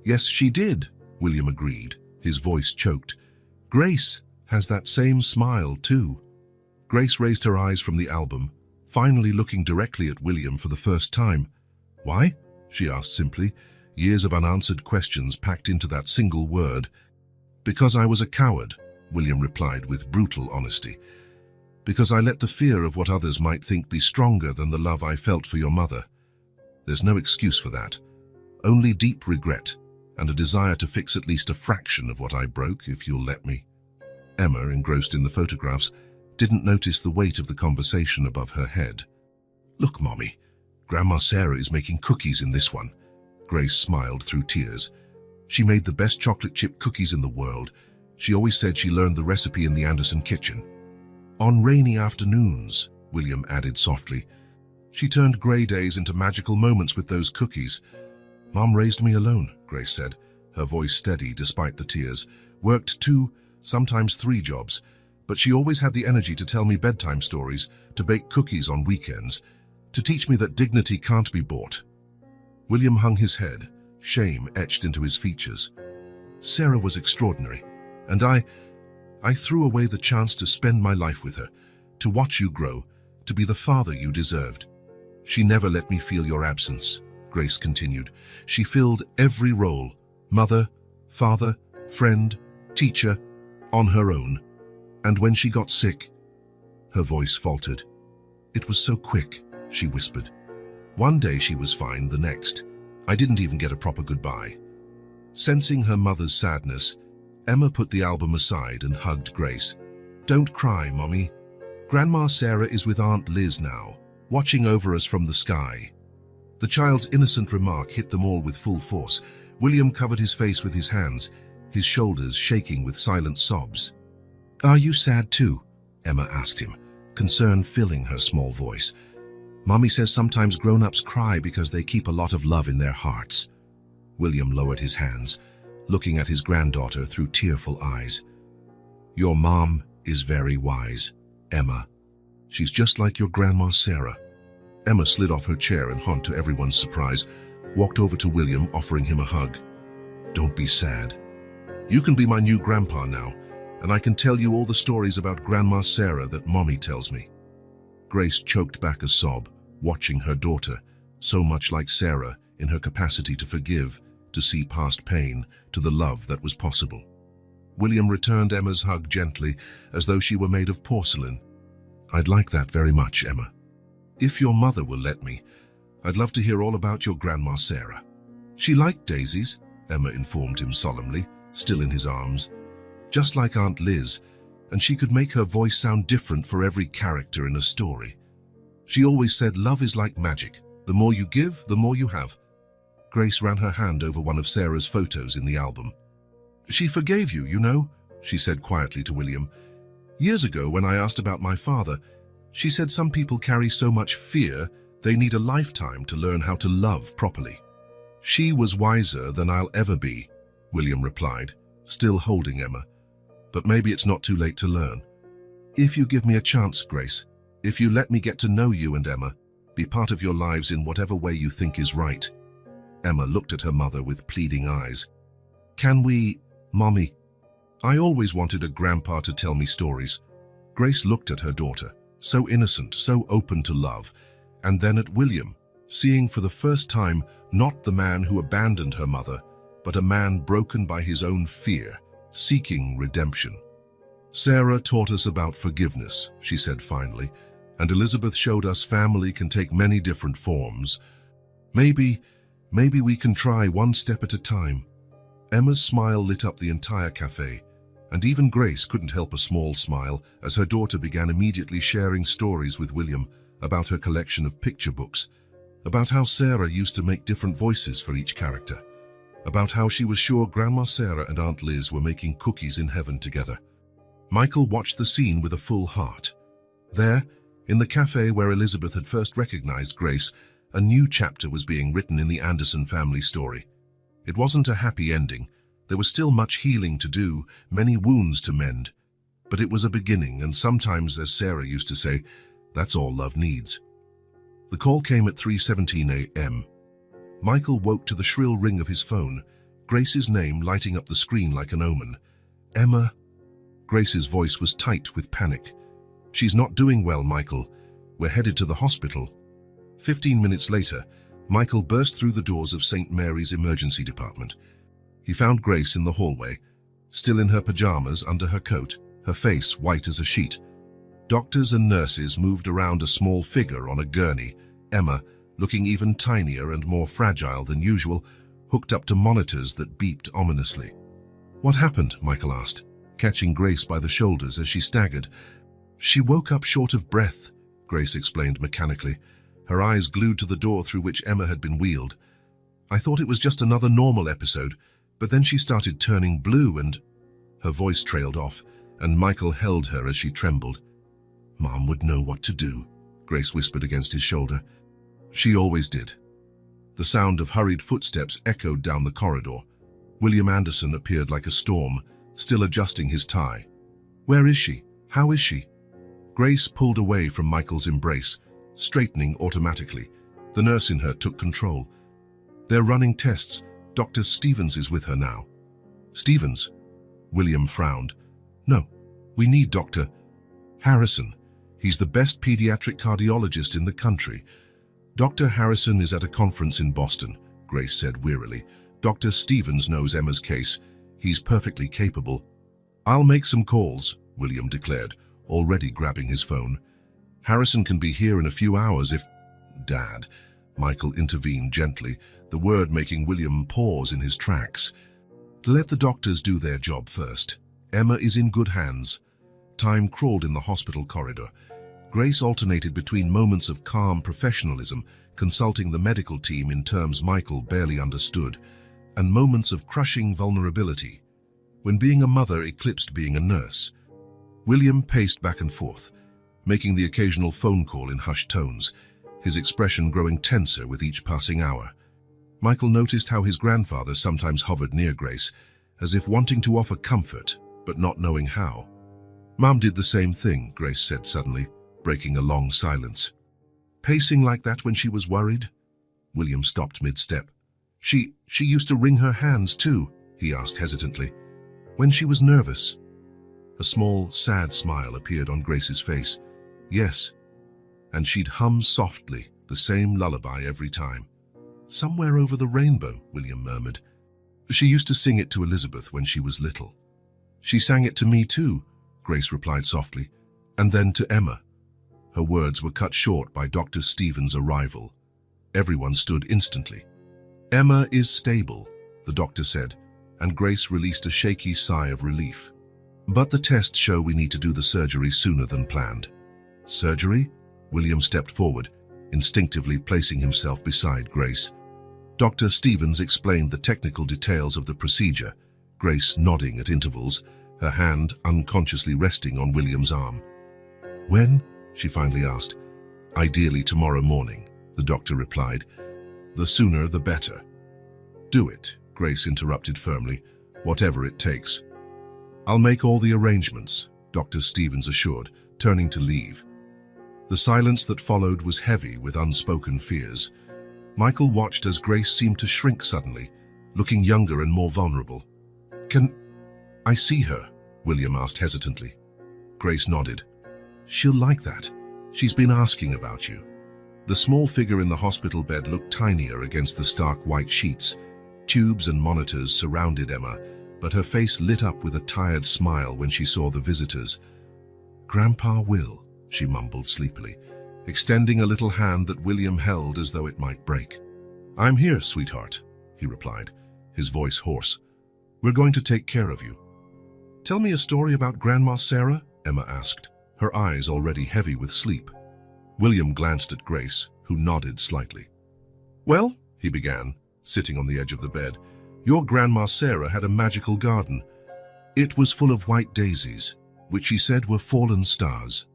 Yes, she did, William agreed, his voice choked. Grace has that same smile too. Grace raised her eyes from the album, finally looking directly at William for the first time. Why? She asked simply, years of unanswered questions packed into that single word. Because I was a coward, William replied with brutal honesty. Because I let the fear of what others might think be stronger than the love I felt for your mother. There's no excuse for that. Only deep regret and a desire to fix at least a fraction of what I broke, if you'll let me. Emma, engrossed in the photographs, didn't notice the weight of the conversation above her head. Look, Mommy, Grandma Sarah is making cookies in this one. Grace smiled through tears. She made the best chocolate chip cookies in the world. She always said she learned the recipe in the Anderson kitchen. On rainy afternoons, William added softly. She turned grey days into magical moments with those cookies. Mom raised me alone, Grace said, her voice steady despite the tears. Worked 2, sometimes 3 jobs, but she always had the energy to tell me bedtime stories, to bake cookies on weekends, to teach me that dignity can't be bought. William hung his head, shame etched into his features. Sarah was extraordinary, and I threw away the chance to spend my life with her, to watch you grow, to be the father you deserved. She never let me feel your absence, Grace continued. She filled every role, mother, father, friend, teacher, on her own. And when she got sick, her voice faltered. It was so quick, she whispered. One day she was fine, the next. I didn't even get a proper goodbye. Sensing her mother's sadness, Emma put the album aside and hugged Grace. Don't cry, Mommy. Grandma Sarah is with Aunt Liz now, watching over us from the sky. The child's innocent remark hit them all with full force. William covered his face with his hands, his shoulders shaking with silent sobs. Are you sad too? Emma asked him, concern filling her small voice. Mommy says sometimes grown-ups cry because they keep a lot of love in their hearts. William lowered his hands, looking at his granddaughter through tearful eyes. Your mom is very wise, Emma. She's just like your grandma Sarah. Emma slid off her chair and, to everyone's surprise, walked over to William, offering him a hug. Don't be sad. You can be my new grandpa now, and I can tell you all the stories about Grandma Sarah that Mommy tells me. Grace choked back a sob, watching her daughter, so much like Sarah in her capacity to forgive, to see past pain, to the love that was possible. William returned Emma's hug gently, as though she were made of porcelain. I'd like that very much, Emma. If your mother will let me, I'd love to hear all about your Grandma Sarah. She liked daisies, Emma informed him solemnly, still in his arms. Just like Aunt Liz, and she could make her voice sound different for every character in a story. She always said love is like magic. The more you give, the more you have. Grace ran her hand over one of Sarah's photos in the album. She forgave you, you know, she said quietly to William. Years ago, when I asked about my father, she said some people carry so much fear they need a lifetime to learn how to love properly. She was wiser than I'll ever be, William replied, still holding Emma. But maybe it's not too late to learn. If you give me a chance, Grace, if you let me get to know you and Emma, be part of your lives in whatever way you think is right. Emma looked at her mother with pleading eyes. Can we, Mommy? I always wanted a grandpa to tell me stories. Grace looked at her daughter, so innocent, so open to love, and then at William, seeing for the first time not the man who abandoned her mother, but a man broken by his own fear, seeking redemption. Sarah taught us about forgiveness, she said finally, and Elizabeth showed us family can take many different forms. Maybe we can try one step at a time. Emma's smile lit up the entire cafe, and even Grace couldn't help a small smile as her daughter began immediately sharing stories with William about her collection of picture books, about how Sarah used to make different voices for each character, about how she was sure Grandma Sarah and Aunt Liz were making cookies in heaven together. Michael watched the scene with a full heart. There, in the cafe where Elizabeth had first recognized Grace, a new chapter was being written in the Anderson family story. It wasn't a happy ending. There was still much healing to do, many wounds to mend. But it was a beginning, and sometimes, as Sarah used to say, that's all love needs. The call came at 3:17 a.m. Michael woke to the shrill ring of his phone, Grace's name lighting up the screen like an omen. Emma? Grace's voice was tight with panic. She's not doing well, Michael. We're headed to the hospital. 15 minutes later, Michael burst through the doors of St. Mary's emergency department. He found Grace in the hallway, still in her pajamas under her coat, her face white as a sheet. Doctors and nurses moved around a small figure on a gurney, Emma, looking even tinier and more fragile than usual, hooked up to monitors that beeped ominously. What happened? Michael asked, catching Grace by the shoulders as she staggered. She woke up short of breath, Grace explained mechanically. her eyes glued to the door through which Emma had been wheeled. "I thought it was just another normal episode, but then she started turning blue and—" Her voice trailed off, and Michael held her as she trembled. "Mom would know what to do," Grace whispered against his shoulder. "She always did." The sound of hurried footsteps echoed down the corridor. William Anderson appeared like a storm, still adjusting his tie. "Where is she? How is she?" Grace pulled away from Michael's embrace, straightening automatically. The nurse in her took control. "They're running tests. Dr. Stevens is with her now." "Stevens?" William frowned. "No, we need Dr. Harrison. He's the best pediatric cardiologist in the country." "Dr. Harrison is at a conference in Boston," Grace said wearily. "Dr. Stevens knows Emma's case. He's perfectly capable." "I'll make some calls," William declared, already grabbing his phone. "Harrison can be here in a few hours if—" "Dad," Michael intervened gently, the word making William pause in his tracks. "Let the doctors do their job first. Emma is in good hands." Time crawled in the hospital corridor. Grace alternated between moments of calm professionalism, consulting the medical team in terms Michael barely understood, and moments of crushing vulnerability, when being a mother eclipsed being a nurse. William paced back and forth, making the occasional phone call in hushed tones, his expression growing tenser with each passing hour. Michael noticed how his grandfather sometimes hovered near Grace, as if wanting to offer comfort, but not knowing how. "Mom did the same thing," Grace said suddenly, breaking a long silence. "Pacing like that when she was worried?" William stopped mid-step. She used to wring her hands too," he asked hesitantly. "When she was nervous?" A small, sad smile appeared on Grace's face. "Yes, and she'd hum softly, the same lullaby every time." "Somewhere over the rainbow," William murmured. "She used to sing it to Elizabeth when she was little." "She sang it to me too," Grace replied softly, "and then to Emma." Her words were cut short by Dr. Stevens' arrival. Everyone stood instantly. "Emma is stable," the doctor said, and Grace released a shaky sigh of relief. "But the tests show we need to do the surgery sooner than planned." "Surgery?" William stepped forward, instinctively placing himself beside Grace. Dr. Stevens explained the technical details of the procedure, Grace nodding at intervals, her hand unconsciously resting on William's arm. "When?" she finally asked. "Ideally tomorrow morning," the doctor replied. "The sooner the better." "Do it," Grace interrupted firmly, "whatever it takes." "I'll make all the arrangements," Dr. Stevens assured, turning to leave. The silence that followed was heavy with unspoken fears. Michael watched as Grace seemed to shrink suddenly, looking younger and more vulnerable. "Can I see her?" William asked hesitantly. Grace nodded. "She'll like that. She's been asking about you." The small figure in the hospital bed looked tinier against the stark white sheets. Tubes and monitors surrounded Emma, but her face lit up with a tired smile when she saw the visitors. "Grandpa will," she mumbled sleepily, extending a little hand that William held as though it might break. "I'm here, sweetheart," he replied, his voice hoarse. "We're going to take care of you." "Tell me a story about Grandma Sarah?" Emma asked, her eyes already heavy with sleep. William glanced at Grace, who nodded slightly. "Well," he began, sitting on the edge of the bed, "your Grandma Sarah had a magical garden. It was full of white daisies, which she said were fallen stars."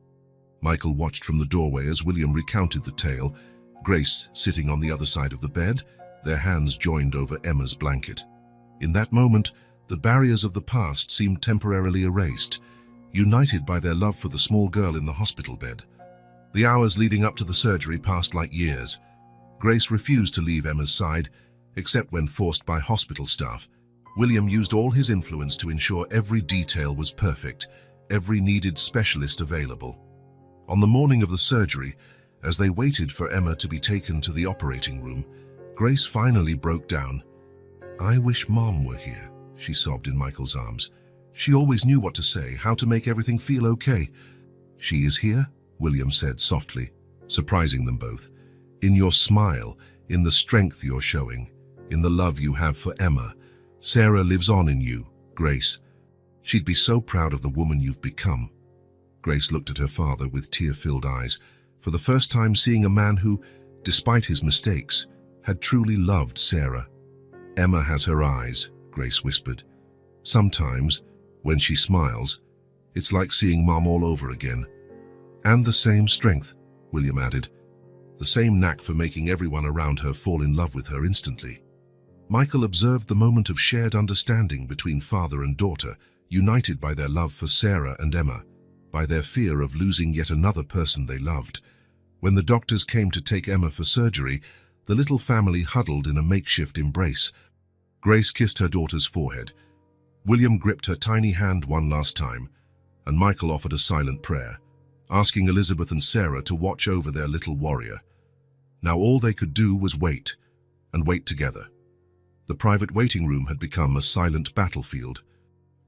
Michael watched from the doorway as William recounted the tale, Grace sitting on the other side of the bed, their hands joined over Emma's blanket. In that moment, the barriers of the past seemed temporarily erased, united by their love for the small girl in the hospital bed. The hours leading up to the surgery passed like years. Grace refused to leave Emma's side, except when forced by hospital staff. William used all his influence to ensure every detail was perfect, every needed specialist available. On the morning of the surgery, as they waited for Emma to be taken to the operating room, Grace finally broke down. "I wish Mom were here," she sobbed in Michael's arms. "She always knew what to say, how to make everything feel okay." "She is here," William said softly, surprising them both. "In your smile, in the strength you're showing, in the love you have for Emma. Sarah lives on in you, Grace. She'd be so proud of the woman you've become." Grace looked at her father with tear-filled eyes, for the first time seeing a man who, despite his mistakes, had truly loved Sarah. "Emma has her eyes," Grace whispered. "Sometimes, when she smiles, it's like seeing Mom all over again." "And the same strength," William added. "The same knack for making everyone around her fall in love with her instantly." Michael observed the moment of shared understanding between father and daughter, united by their love for Sarah and Emma, by their fear of losing yet another person they loved. When the doctors came to take Emma for surgery, the little family huddled in a makeshift embrace. Grace kissed her daughter's forehead. William gripped her tiny hand one last time, and Michael offered a silent prayer, asking Elizabeth and Sarah to watch over their little warrior. Now all they could do was wait, and wait together. The private waiting room had become a silent battlefield.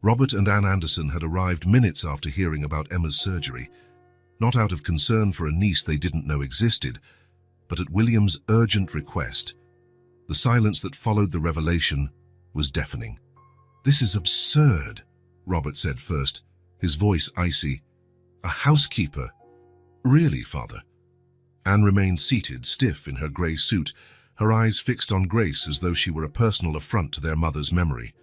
Robert and Anne Anderson had arrived minutes after hearing about Emma's surgery, not out of concern for a niece they didn't know existed, but at William's urgent request. The silence that followed the revelation was deafening. "This is absurd," Robert said first, his voice icy. "A housekeeper?" "Really, Father?" Anne remained seated, stiff in her grey suit, her eyes fixed on Grace as though she were a personal affront to their mother's memory.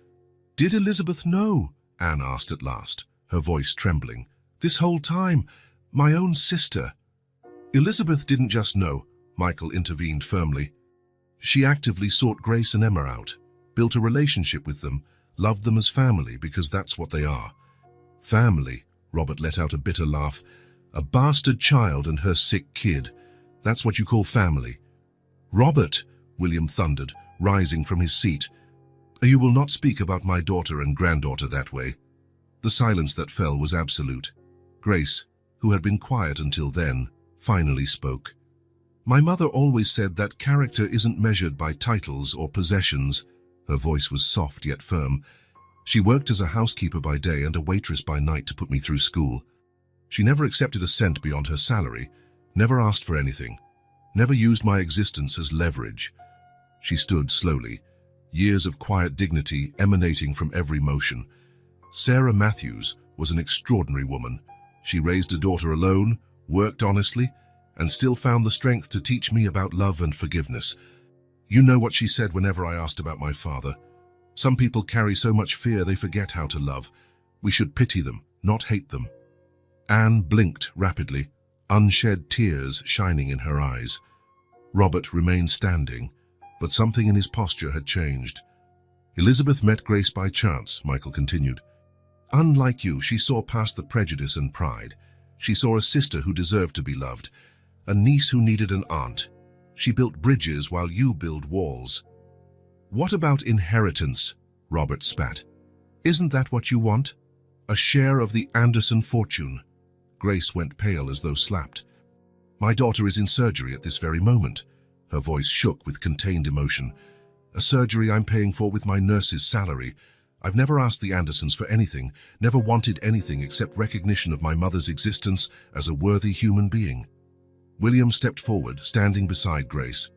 "Did Elizabeth know?" Anne asked at last, her voice trembling. "This whole time, my own sister." "Elizabeth didn't just know," Michael intervened firmly. "She actively sought Grace and Emma out, built a relationship with them, loved them as family because that's what they are." "Family," Robert let out a bitter laugh. "A bastard child and her sick kid. That's what you call family." "Robert," William thundered, rising from his seat, "you will not speak about my daughter and granddaughter that way." The silence that fell was absolute. Grace, who had been quiet until then, finally spoke. "My mother always said that character isn't measured by titles or possessions." Her voice was soft yet firm. "She worked as a housekeeper by day and a waitress by night to put me through school. She never accepted a cent beyond her salary, never asked for anything, never used my existence as leverage." She stood slowly, years of quiet dignity emanating from every motion. Sarah Matthews was an extraordinary woman. She raised a daughter alone, worked honestly, and still found the strength to teach me about love and forgiveness. You know what she said whenever I asked about my father. "Some people carry so much fear they forget how to love. We should pity them, not hate them." Anne blinked rapidly, unshed tears shining in her eyes. Robert remained standing, but something in his posture had changed. "Elizabeth met Grace by chance," Michael continued. "Unlike you, she saw past the prejudice and pride. She saw a sister who deserved to be loved, a niece who needed an aunt. She built bridges while you build walls." "What about inheritance?" Robert spat. "Isn't that what you want? A share of the Anderson fortune?" Grace went pale as though slapped. "My daughter is in surgery at this very moment." Her voice shook with contained emotion. "A surgery I'm paying for with my nurse's salary. I've never asked the Andersons for anything, never wanted anything except recognition of my mother's existence as a worthy human being." William stepped forward, standing beside Grace.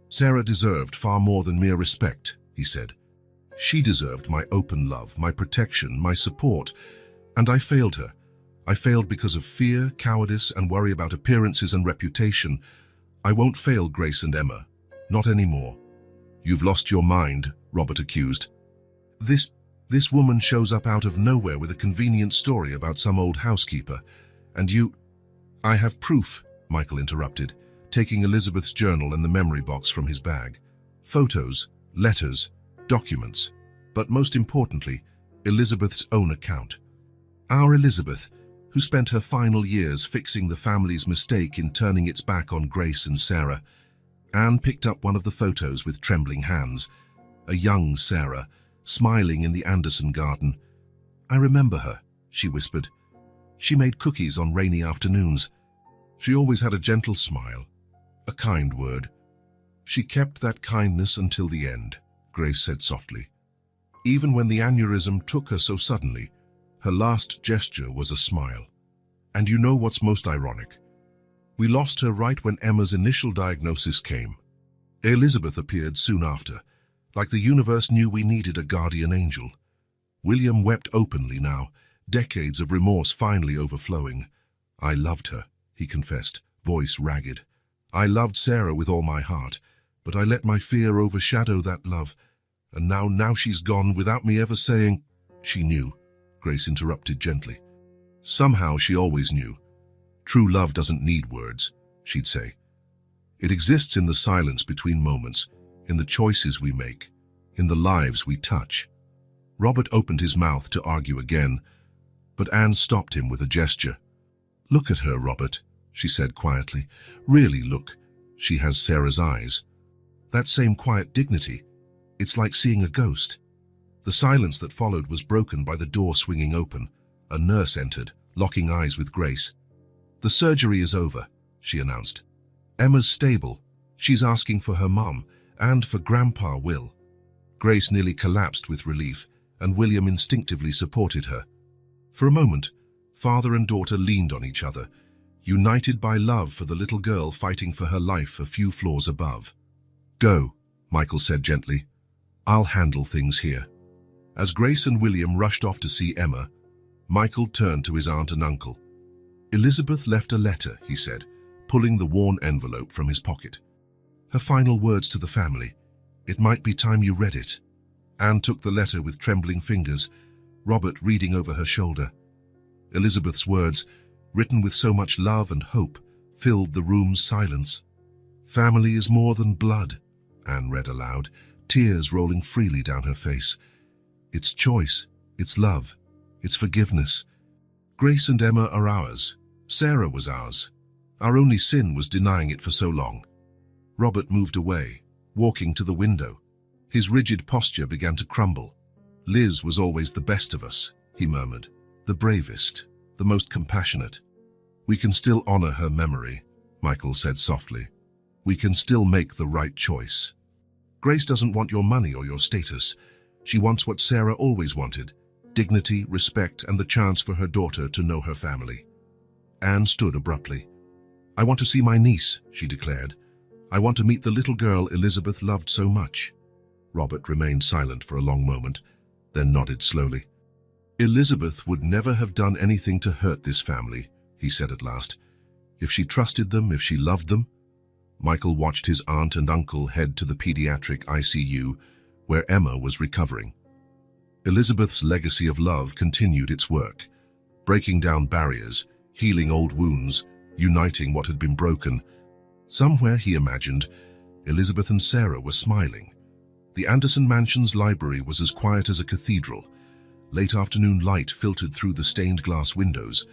"Sarah deserved far more than mere respect," he said. "She deserved my open love, my protection, my support, and I failed her. I failed because of fear, cowardice, and worry about appearances and reputation. I won't fail Grace and Emma. Not anymore." "You've lost your mind," Robert accused. This woman shows up out of nowhere with a convenient story about some old housekeeper. And you—" "I have proof," Michael interrupted, taking Elizabeth's journal and the memory box from his bag. "Photos, letters, documents, but most importantly, Elizabeth's own account. Our Elizabeth, who spent her final years fixing the family's mistake in turning its back on Grace and Sarah." Anne picked up one of the photos with trembling hands. A young Sarah, smiling in the Anderson garden. "I remember her," she whispered. "She made cookies on rainy afternoons. She always had a gentle smile, a kind word. She kept that kindness until the end," Grace said softly. "Even when the aneurysm took her so suddenly, her last gesture was a smile. And you know what's most ironic? We lost her right when Emma's initial diagnosis came. Elizabeth appeared soon after, like the universe knew we needed a guardian angel." William wept openly now, decades of remorse finally overflowing. "I loved her," he confessed, voice ragged. "I loved Sarah with all my heart, but I let my fear overshadow that love, and now she's gone without me ever saying—" "She knew," Grace interrupted gently. "Somehow she always knew. True love doesn't need words," she'd say. "It exists in the silence between moments, in the choices we make, in the lives we touch." Robert opened his mouth to argue again, but Anne stopped him with a gesture. "Look at her, Robert," she said quietly. "Really look. She has Sarah's eyes. That same quiet dignity. It's like seeing a ghost." The silence that followed was broken by the door swinging open. A nurse entered, locking eyes with Grace. "The surgery is over," she announced. "Emma's stable. She's asking for her mom, and for Grandpa Will." Grace nearly collapsed with relief, and William instinctively supported her. For a moment, father and daughter leaned on each other, united by love for the little girl fighting for her life a few floors above. "Go," Michael said gently. "I'll handle things here." As Grace and William rushed off to see Emma, Michael turned to his aunt and uncle. "Elizabeth left a letter," he said, pulling the worn envelope from his pocket. "Her final words to the family. It might be time you read it." Anne took the letter with trembling fingers, Robert reading over her shoulder. Elizabeth's words, written with so much love and hope, filled the room's silence. "Family is more than blood," Anne read aloud, tears rolling freely down her face. "It's choice, it's love, it's forgiveness. Grace and Emma are ours. Sarah was ours. Our only sin was denying it for so long." Robert moved away, walking to the window. His rigid posture began to crumble. "Liz was always the best of us," he murmured. "The bravest, the most compassionate. We can still honor her memory," Michael said softly. "We can still make the right choice. Grace doesn't want your money or your status. She wants what Sarah always wanted: dignity, respect, and the chance for her daughter to know her family." Anne stood abruptly. "I want to see my niece," she declared. "I want to meet the little girl Elizabeth loved so much." Robert remained silent for a long moment, then nodded slowly. "Elizabeth would never have done anything to hurt this family," he said at last. "If she trusted them, if she loved them." Michael watched his aunt and uncle head to the pediatric ICU, where Emma was recovering. Elizabeth's legacy of love continued its work, breaking down barriers, healing old wounds, uniting what had been broken. Somewhere, he imagined, Elizabeth and Sarah were smiling. The Anderson Mansion's library was as quiet as a cathedral. Late afternoon light filtered through the stained glass windows,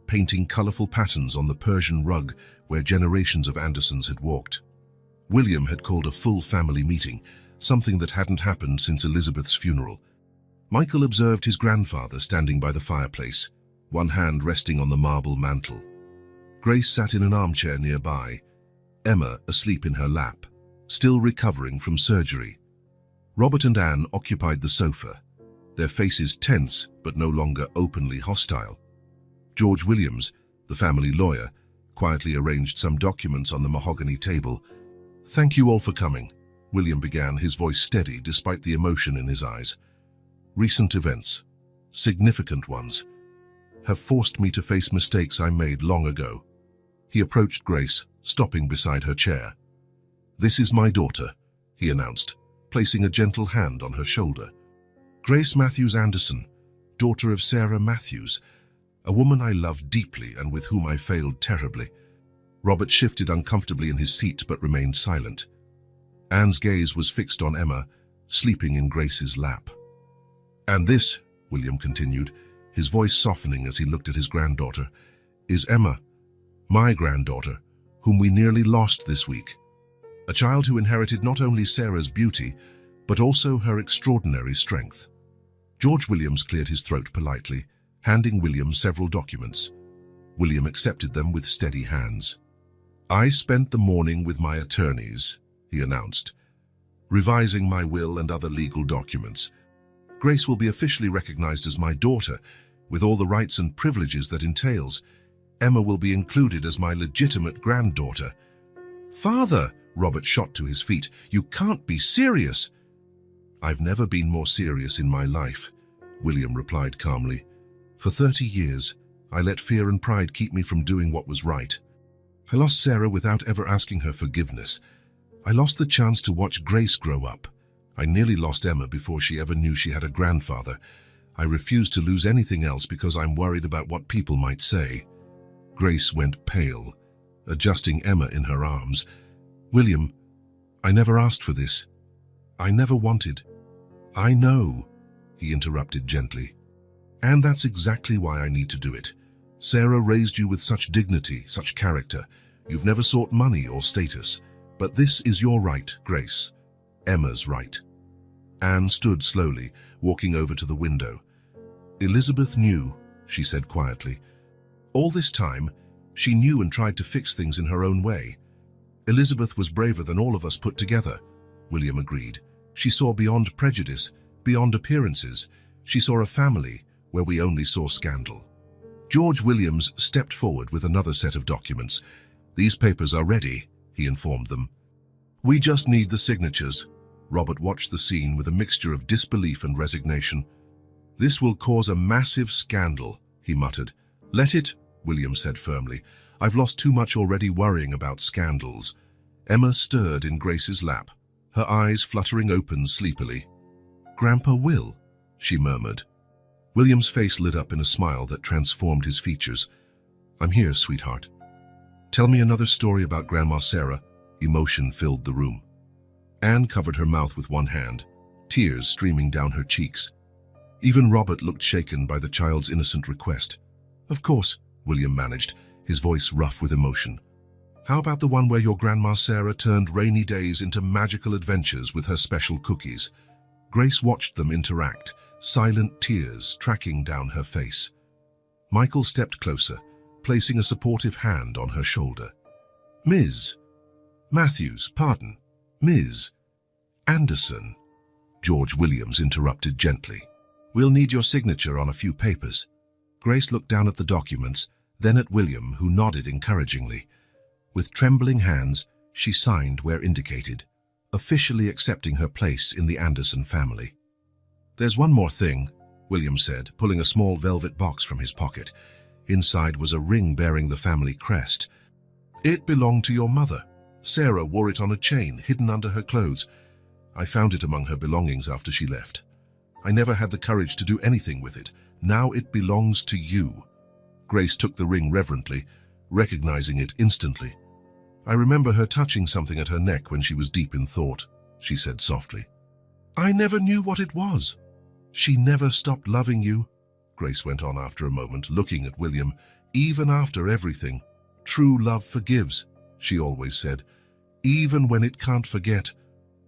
painting colorful patterns on the Persian rug where generations of Andersons had walked. William had called a full family meeting, something that hadn't happened since Elizabeth's funeral. Michael observed his grandfather standing by the fireplace, one hand resting on the marble mantel. Grace sat in an armchair nearby, Emma asleep in her lap, still recovering from surgery. Robert and Anne occupied the sofa, their faces tense but no longer openly hostile. George Williams, the family lawyer, quietly arranged some documents on the mahogany table. "Thank you all for coming," William began, his voice steady despite the emotion in his eyes. "Recent events, significant ones, have forced me to face mistakes I made long ago." He approached Grace, stopping beside her chair. "This is my daughter," he announced, placing a gentle hand on her shoulder. "Grace Matthews Anderson, daughter of Sarah Matthews, a woman I loved deeply and with whom I failed terribly." Robert shifted uncomfortably in his seat but remained silent. Anne's gaze was fixed on Emma, sleeping in Grace's lap. "And this," William continued, his voice softening as he looked at his granddaughter, "is Emma, my granddaughter, whom we nearly lost this week. A child who inherited not only Sarah's beauty, but also her extraordinary strength." George Williams cleared his throat politely, handing William several documents. William accepted them with steady hands. "I spent the morning with my attorneys," he announced, "revising my will and other legal documents. Grace will be officially recognized as my daughter, with all the rights and privileges that entails. Emma will be included as my legitimate granddaughter." "Father!" Robert shot to his feet. "You can't be serious!" "I've never been more serious in my life," William replied calmly. "For 30 years, I let fear and pride keep me from doing what was right. I lost Sarah without ever asking her forgiveness. I lost the chance to watch Grace grow up. I nearly lost Emma before she ever knew she had a grandfather. I refuse to lose anything else because I'm worried about what people might say." Grace went pale, adjusting Emma in her arms. "William, I never asked for this. I never wanted." "I know," he interrupted gently. "And that's exactly why I need to do it. Sarah raised you with such dignity, such character. You've never sought money or status. But this is your right, Grace. Emma's right." Anne stood slowly, walking over to the window. "Elizabeth knew," she said quietly. "All this time, she knew and tried to fix things in her own way." "Elizabeth was braver than all of us put together," William agreed. "She saw beyond prejudice, beyond appearances. She saw a family where we only saw scandal." George Williams stepped forward with another set of documents. "These papers are ready," he informed them. "We just need the signatures." Robert watched the scene with a mixture of disbelief and resignation. "This will cause a massive scandal," he muttered. "Let it," William said firmly. "I've lost too much already worrying about scandals." Emma stirred in Grace's lap, her eyes fluttering open sleepily. "Grandpa will," she murmured. William's face lit up in a smile that transformed his features. "I'm here, sweetheart." "Tell me another story about Grandma Sarah." Emotion filled the room. Anne covered her mouth with one hand, tears streaming down her cheeks. Even Robert looked shaken by the child's innocent request. "Of course," William managed, his voice rough with emotion. "How about the one where your Grandma Sarah turned rainy days into magical adventures with her special cookies?" Grace watched them interact, silent tears tracking down her face. Michael stepped closer, placing a supportive hand on her shoulder. "Ms. Matthews, pardon, Ms. Anderson," George Williams interrupted gently. "We'll need your signature on a few papers." Grace looked down at the documents, then at William, who nodded encouragingly. With trembling hands, she signed where indicated, officially accepting her place in the Anderson family. "There's one more thing," William said, pulling a small velvet box from his pocket. Inside was a ring bearing the family crest. "It belonged to your mother. Sarah wore it on a chain, hidden under her clothes. I found it among her belongings after she left. I never had the courage to do anything with it. Now it belongs to you." Grace took the ring reverently, recognizing it instantly. "I remember her touching something at her neck when she was deep in thought," she said softly. "I never knew what it was." "She never stopped loving you," Grace went on after a moment, looking at William. "Even after everything. True love forgives," she always said. "Even when it can't forget."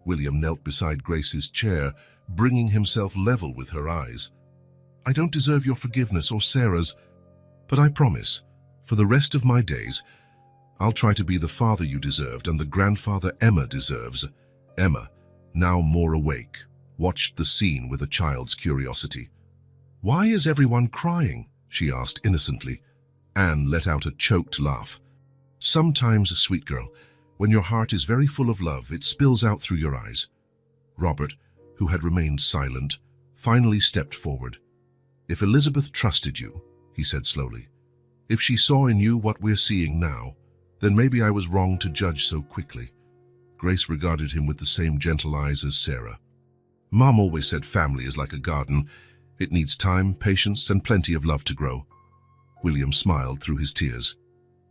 William knelt beside Grace's chair, bringing himself level with her eyes. "I don't deserve your forgiveness or Sarah's, but I promise, for the rest of my days, I'll try to be the father you deserved and the grandfather Emma deserves." Emma, now more awake, watched the scene with a child's curiosity. "Why is everyone crying?" she asked innocently. Anne let out a choked laugh. "Sometimes, sweet girl, when your heart is very full of love, it spills out through your eyes." Robert, who had remained silent, finally stepped forward. "If Elizabeth trusted you," he said slowly, "if she saw in you what we're seeing now, then maybe I was wrong to judge so quickly." Grace regarded him with the same gentle eyes as Sarah. "Mom always said family is like a garden. It needs time, patience, and plenty of love to grow." William smiled through his tears.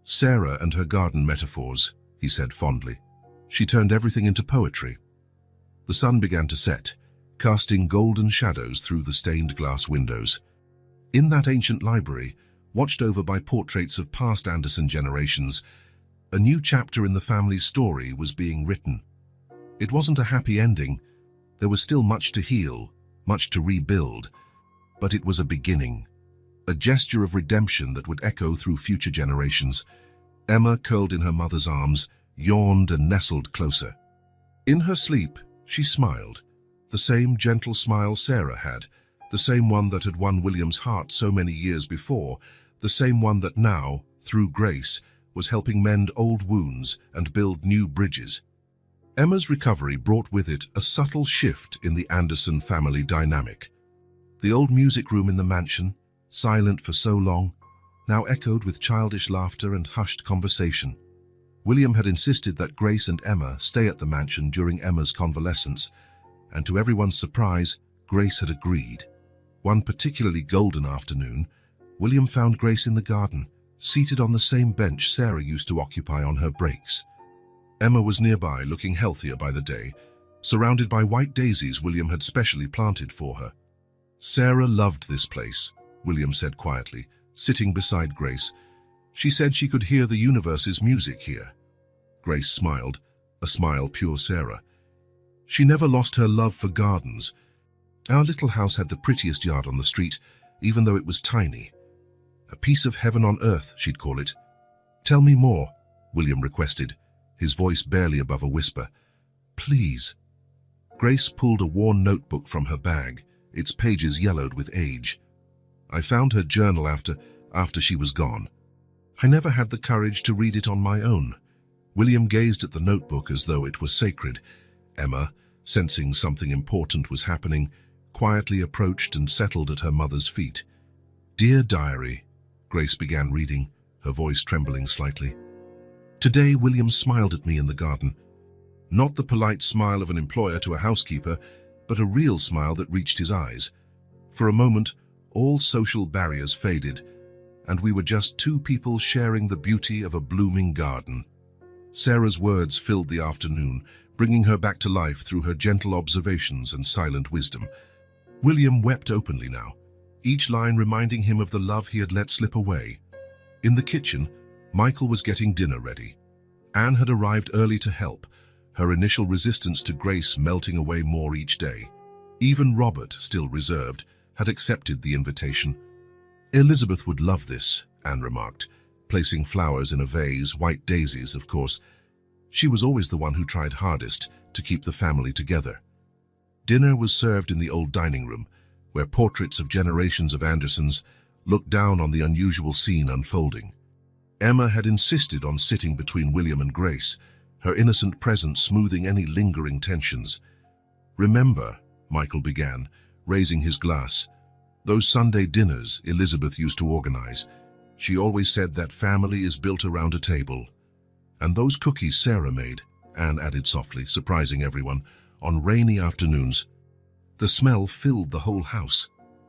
"Sarah and her garden metaphors," he said fondly. "She turned everything into poetry." The sun began to set, casting golden shadows through the stained glass windows. In that ancient library, watched over by portraits of past Anderson generations, a new chapter in the family's story was being written. It wasn't a happy ending. There was still much to heal, much to rebuild, but it was a beginning, a gesture of redemption that would echo through future generations. Emma, curled in her mother's arms, yawned and nestled closer. In her sleep, she smiled, the same gentle smile Sarah had, the same one that had won William's heart so many years before, the same one that now, through Grace, was helping mend old wounds and build new bridges. Emma's recovery brought with it a subtle shift in the Anderson family dynamic. The old music room in the mansion, silent for so long, now echoed with childish laughter and hushed conversation. William had insisted that Grace and Emma stay at the mansion during Emma's convalescence, and to everyone's surprise, Grace had agreed. One particularly golden afternoon, William found Grace in the garden, seated on the same bench Sarah used to occupy on her breaks. Emma was nearby, looking healthier by the day, surrounded by white daisies William had specially planted for her. Sarah loved this place, William said quietly, sitting beside Grace. She said she could hear the universe's music here. Grace smiled, a smile pure Sarah. She never lost her love for gardens. Our little house had the prettiest yard on the street, even though it was tiny. A piece of heaven on earth, she'd call it. Tell me more, William requested, his voice barely above a whisper. Please. Grace pulled a worn notebook from her bag, its pages yellowed with age. I found her journal after she was gone. I never had the courage to read it on my own. William gazed at the notebook as though it were sacred. Emma, sensing something important was happening, quietly approached and settled at her mother's feet. Dear Diary, Grace began reading, her voice trembling slightly. Today, William smiled at me in the garden. Not the polite smile of an employer to a housekeeper, but a real smile that reached his eyes. For a moment, all social barriers faded, and we were just two people sharing the beauty of a blooming garden. Sarah's words filled the afternoon, bringing her back to life through her gentle observations and silent wisdom. William wept openly now, each line reminding him of the love he had let slip away. In the kitchen, Michael was getting dinner ready. Anne had arrived early to help, her initial resistance to Grace melting away more each day. Even Robert, still reserved, had accepted the invitation. Elizabeth would love this, Anne remarked, placing flowers in a vase, white daisies, of course. She was always the one who tried hardest to keep the family together. Dinner was served in the old dining room, where portraits of generations of Andersons looked down on the unusual scene unfolding. Emma had insisted on sitting between William and Grace, her innocent presence smoothing any lingering tensions. Remember, Michael began, raising his glass, those Sunday dinners Elizabeth used to organize. She always said that family is built around a table. And those cookies Sarah made, Anne added softly, surprising everyone, on rainy afternoons. The smell filled the whole house.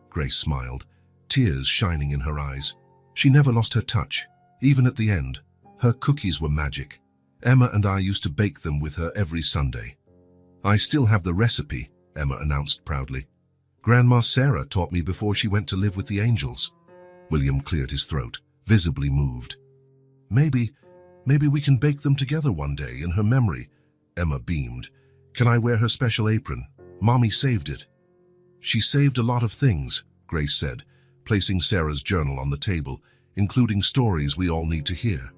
Grace smiled, tears shining in her eyes. She never lost her touch, even at the end. Her cookies were magic. Emma and I used to bake them with her every Sunday. I still have the recipe, Emma announced proudly. Grandma Sarah taught me before she went to live with the angels. William cleared his throat, visibly moved. Maybe we can bake them together one day in her memory, Emma beamed. Can I wear her special apron? Mommy saved it. She saved a lot of things, Grace said, placing Sarah's journal on the table, including stories we all need to hear.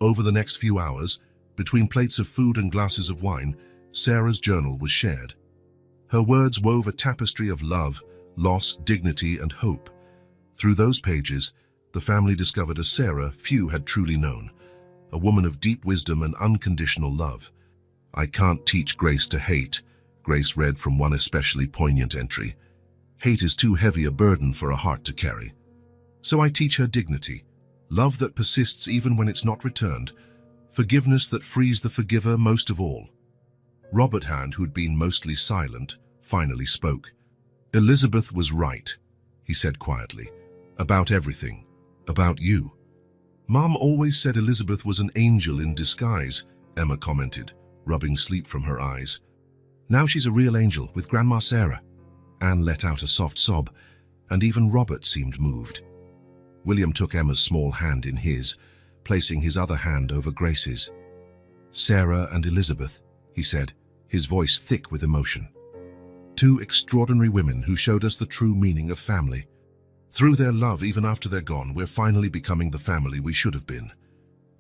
Over the next few hours, between plates of food and glasses of wine, Sarah's journal was shared. Her words wove a tapestry of love, loss, dignity, and hope. Through those pages, the family discovered a Sarah few had truly known, a woman of deep wisdom and unconditional love. I can't teach Grace to hate, Grace read from one especially poignant entry. Hate is too heavy a burden for a heart to carry. So I teach her dignity, love that persists even when it's not returned, forgiveness that frees the forgiver most of all. Robert Hand, who'd been mostly silent, finally spoke. Elizabeth was right, he said quietly, about everything, about you. Mom always said Elizabeth was an angel in disguise, Emma commented, rubbing sleep from her eyes. Now she's a real angel with Grandma Sarah. Anne let out a soft sob, and even Robert seemed moved. William took Emma's small hand in his, placing his other hand over Grace's. Sarah and Elizabeth, he said, his voice thick with emotion. Two extraordinary women who showed us the true meaning of family. Through their love, even after they're gone, we're finally becoming the family we should have been.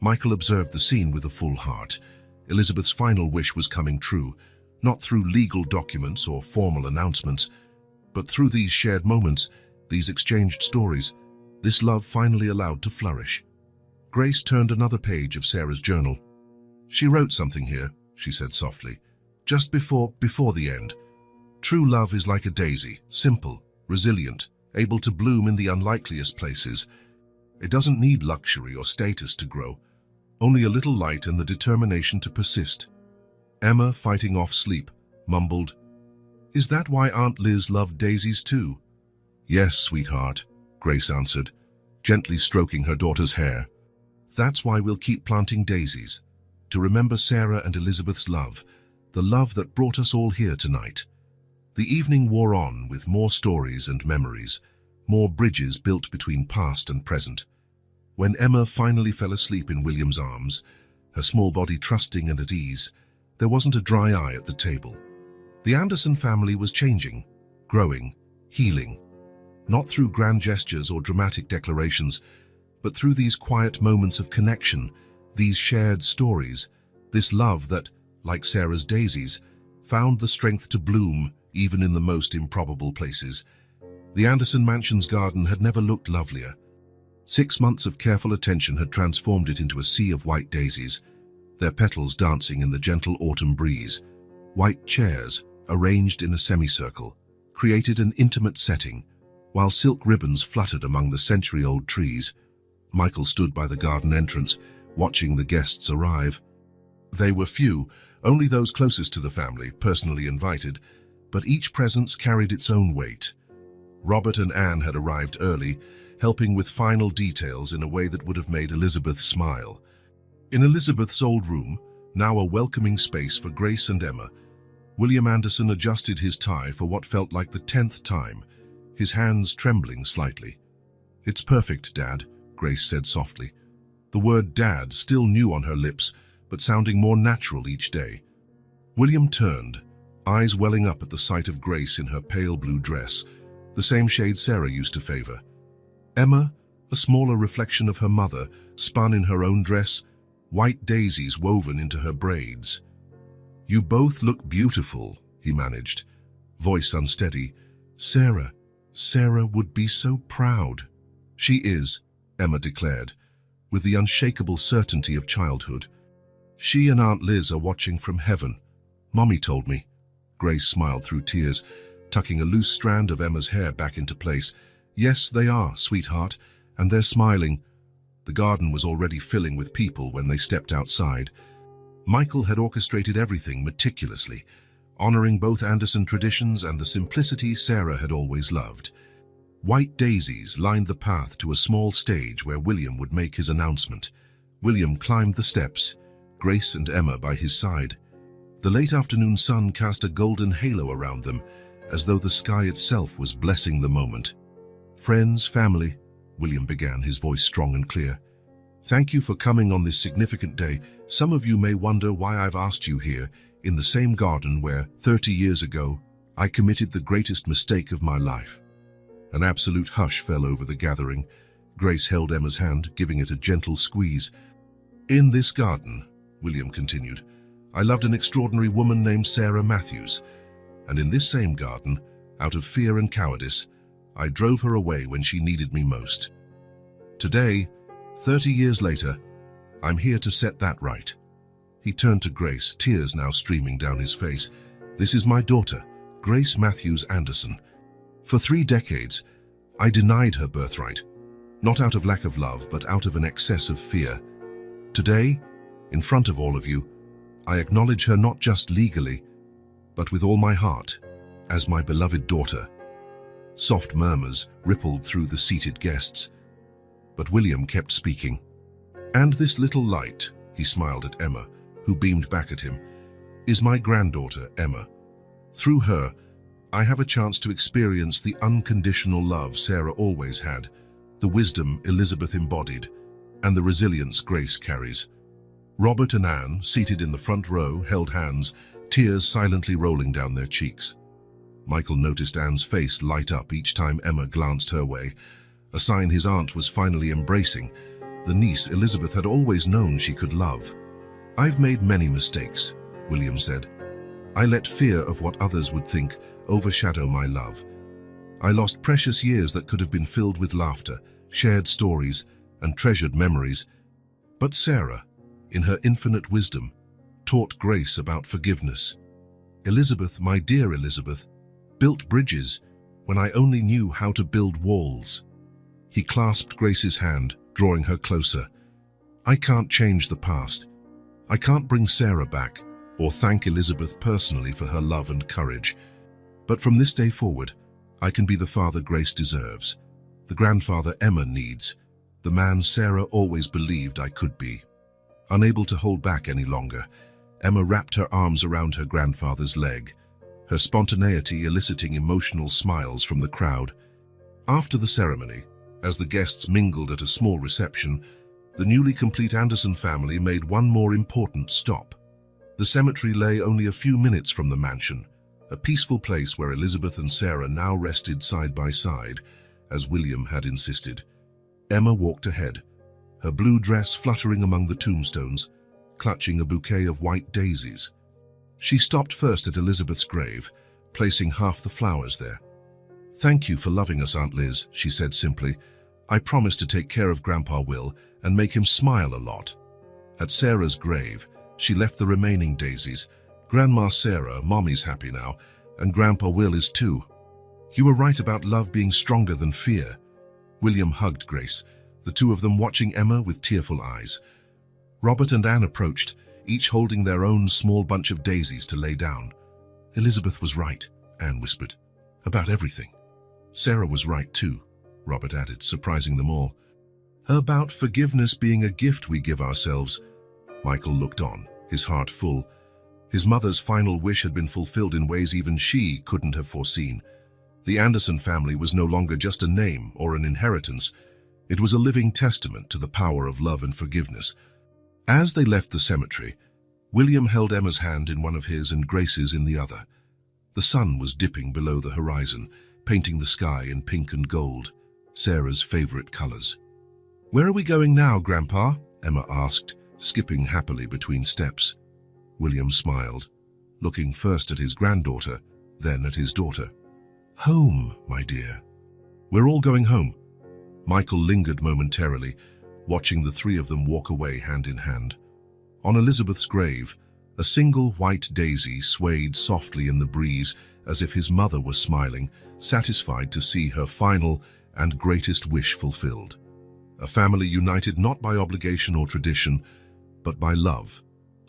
Michael observed the scene with a full heart. Elizabeth's final wish was coming true, not through legal documents or formal announcements, but through these shared moments, these exchanged stories, this love finally allowed to flourish. Grace turned another page of Sarah's journal. She wrote something here, she said softly, just before the end. True love is like a daisy, simple, resilient, able to bloom in the unlikeliest places. It doesn't need luxury or status to grow. only a little light and the determination to persist. Emma, fighting off sleep, mumbled, "Is that why Aunt Liz loved daisies too?" "Yes, sweetheart," Grace answered, gently stroking her daughter's hair. "That's why we'll keep planting daisies, to remember Sarah and Elizabeth's love, the love that brought us all here tonight." The evening wore on with more stories and memories, more bridges built between past and present. When Emma finally fell asleep in William's arms, her small body trusting and at ease, there wasn't a dry eye at the table. The Anderson family was changing, growing, healing, not through grand gestures or dramatic declarations, but through these quiet moments of connection, these shared stories, this love that, like Sarah's daisies, found the strength to bloom even in the most improbable places. The Anderson mansion's garden had never looked lovelier. 6 months of careful attention had transformed it into a sea of white daisies, their petals dancing in the gentle autumn breeze. White chairs, arranged in a semicircle, created an intimate setting, while silk ribbons fluttered among the century-old trees. Michael stood by the garden entrance, watching the guests arrive. They were few, only those closest to the family, personally invited, but each presence carried its own weight. Robert and Anne had arrived early, helping with final details in a way that would have made Elizabeth smile. In Elizabeth's old room, now a welcoming space for Grace and Emma, William Anderson adjusted his tie for what felt like the 10th time, his hands trembling slightly. "It's perfect, Dad," Grace said softly. The word Dad still new on her lips, but sounding more natural each day. William turned, eyes welling up at the sight of Grace in her pale blue dress, the same shade Sarah used to favor. Emma, a smaller reflection of her mother, spun in her own dress, white daisies woven into her braids. "You both look beautiful," he managed, voice unsteady. Sarah would be so proud." "She is," Emma declared, with the unshakable certainty of childhood. "She and Aunt Liz are watching from heaven. Mommy told me." Grace smiled through tears, tucking a loose strand of Emma's hair back into place. "Yes, they are, sweetheart, and they're smiling." The garden was already filling with people when they stepped outside. Michael had orchestrated everything meticulously, honoring both Anderson traditions and the simplicity Sarah had always loved. White daisies lined the path to a small stage where William would make his announcement. William climbed the steps, Grace and Emma by his side. The late afternoon sun cast a golden halo around them, as though the sky itself was blessing the moment. "Friends, family," William began, his voice strong and clear. "Thank you for coming on this significant day. Some of you may wonder why I've asked you here, in the same garden where, 30 years ago, I committed the greatest mistake of my life." An absolute hush fell over the gathering. Grace held Emma's hand, giving it a gentle squeeze. "In this garden," William continued, "I loved an extraordinary woman named Sarah Matthews, and in this same garden, out of fear and cowardice, I drove her away when she needed me most. Today, 30 years later, I'm here to set that right." He turned to Grace, tears now streaming down his face. "This is my daughter, Grace Matthews Anderson. For 3 decades, I denied her birthright, not out of lack of love, but out of an excess of fear. Today, in front of all of you, I acknowledge her not just legally, but with all my heart, as my beloved daughter." Soft murmurs rippled through the seated guests, but William kept speaking. "And this little light," he smiled at Emma, who beamed back at him, "is my granddaughter, Emma. Through her, I have a chance to experience the unconditional love Sarah always had, the wisdom Elizabeth embodied, and the resilience Grace carries." Robert and Anne, seated in the front row, held hands, tears silently rolling down their cheeks. Michael noticed Anne's face light up each time Emma glanced her way, a sign his aunt was finally embracing the niece Elizabeth had always known she could love. "I've made many mistakes," William said. "I let fear of what others would think overshadow my love. I lost precious years that could have been filled with laughter, shared stories, and treasured memories. But Sarah, in her infinite wisdom, taught Grace about forgiveness. Elizabeth, my dear Elizabeth, built bridges when I only knew how to build walls." He clasped Grace's hand, drawing her closer. I can't change the past. I can't bring Sarah back or thank Elizabeth personally for her love and courage. But from this day forward, I can be the father Grace deserves, the grandfather Emma needs, the man Sarah always believed I could be. Unable to hold back any longer, Emma wrapped her arms around her grandfather's leg, her spontaneity eliciting emotional smiles from the crowd. After the ceremony, as the guests mingled at a small reception, the newly complete Anderson family made one more important stop. The cemetery lay only a few minutes from the mansion, a peaceful place where Elizabeth and Sarah now rested side by side, as William had insisted. Emma walked ahead, her blue dress fluttering among the tombstones, clutching a bouquet of white daisies. She stopped first at Elizabeth's grave, placing half the flowers there. "Thank you for loving us, Aunt Liz," she said simply. "I promise to take care of Grandpa Will and make him smile a lot." At Sarah's grave, she left the remaining daisies. "Grandma Sarah, Mommy's happy now, and Grandpa Will is too. You were right about love being stronger than fear." William hugged Grace, the two of them watching Emma with tearful eyes. Robert and Anne approached, each holding their own small bunch of daisies to lay down. "Elizabeth was right," Anne whispered, "about everything." "Sarah was right too," Robert added, surprising them all. "About forgiveness being a gift we give ourselves." Michael looked on, his heart full. His mother's final wish had been fulfilled in ways even she couldn't have foreseen. The Anderson family was no longer just a name or an inheritance. It was a living testament to the power of love and forgiveness. As they left the cemetery, William held Emma's hand in one of his and Grace's in the other. The sun was dipping below the horizon, painting the sky in pink and gold, Sarah's favorite colors. "Where are we going now, Grandpa?" Emma asked, skipping happily between steps. William smiled, looking first at his granddaughter, then at his daughter. "Home, my dear." "We're all going home." Michael lingered momentarily, watching the three of them walk away hand in hand. On Elizabeth's grave, a single white daisy swayed softly in the breeze as if his mother was smiling, satisfied to see her final and greatest wish fulfilled. A family united not by obligation or tradition, but by love,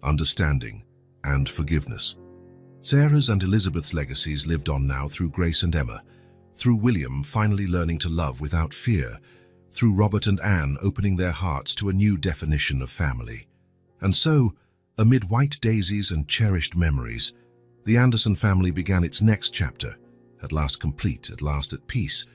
understanding, and forgiveness. Sarah's and Elizabeth's legacies lived on now through Grace and Emma, through William finally learning to love without fear, through Robert and Anne opening their hearts to a new definition of family. And so, amid white daisies and cherished memories, the Anderson family began its next chapter, at last complete, at last at peace,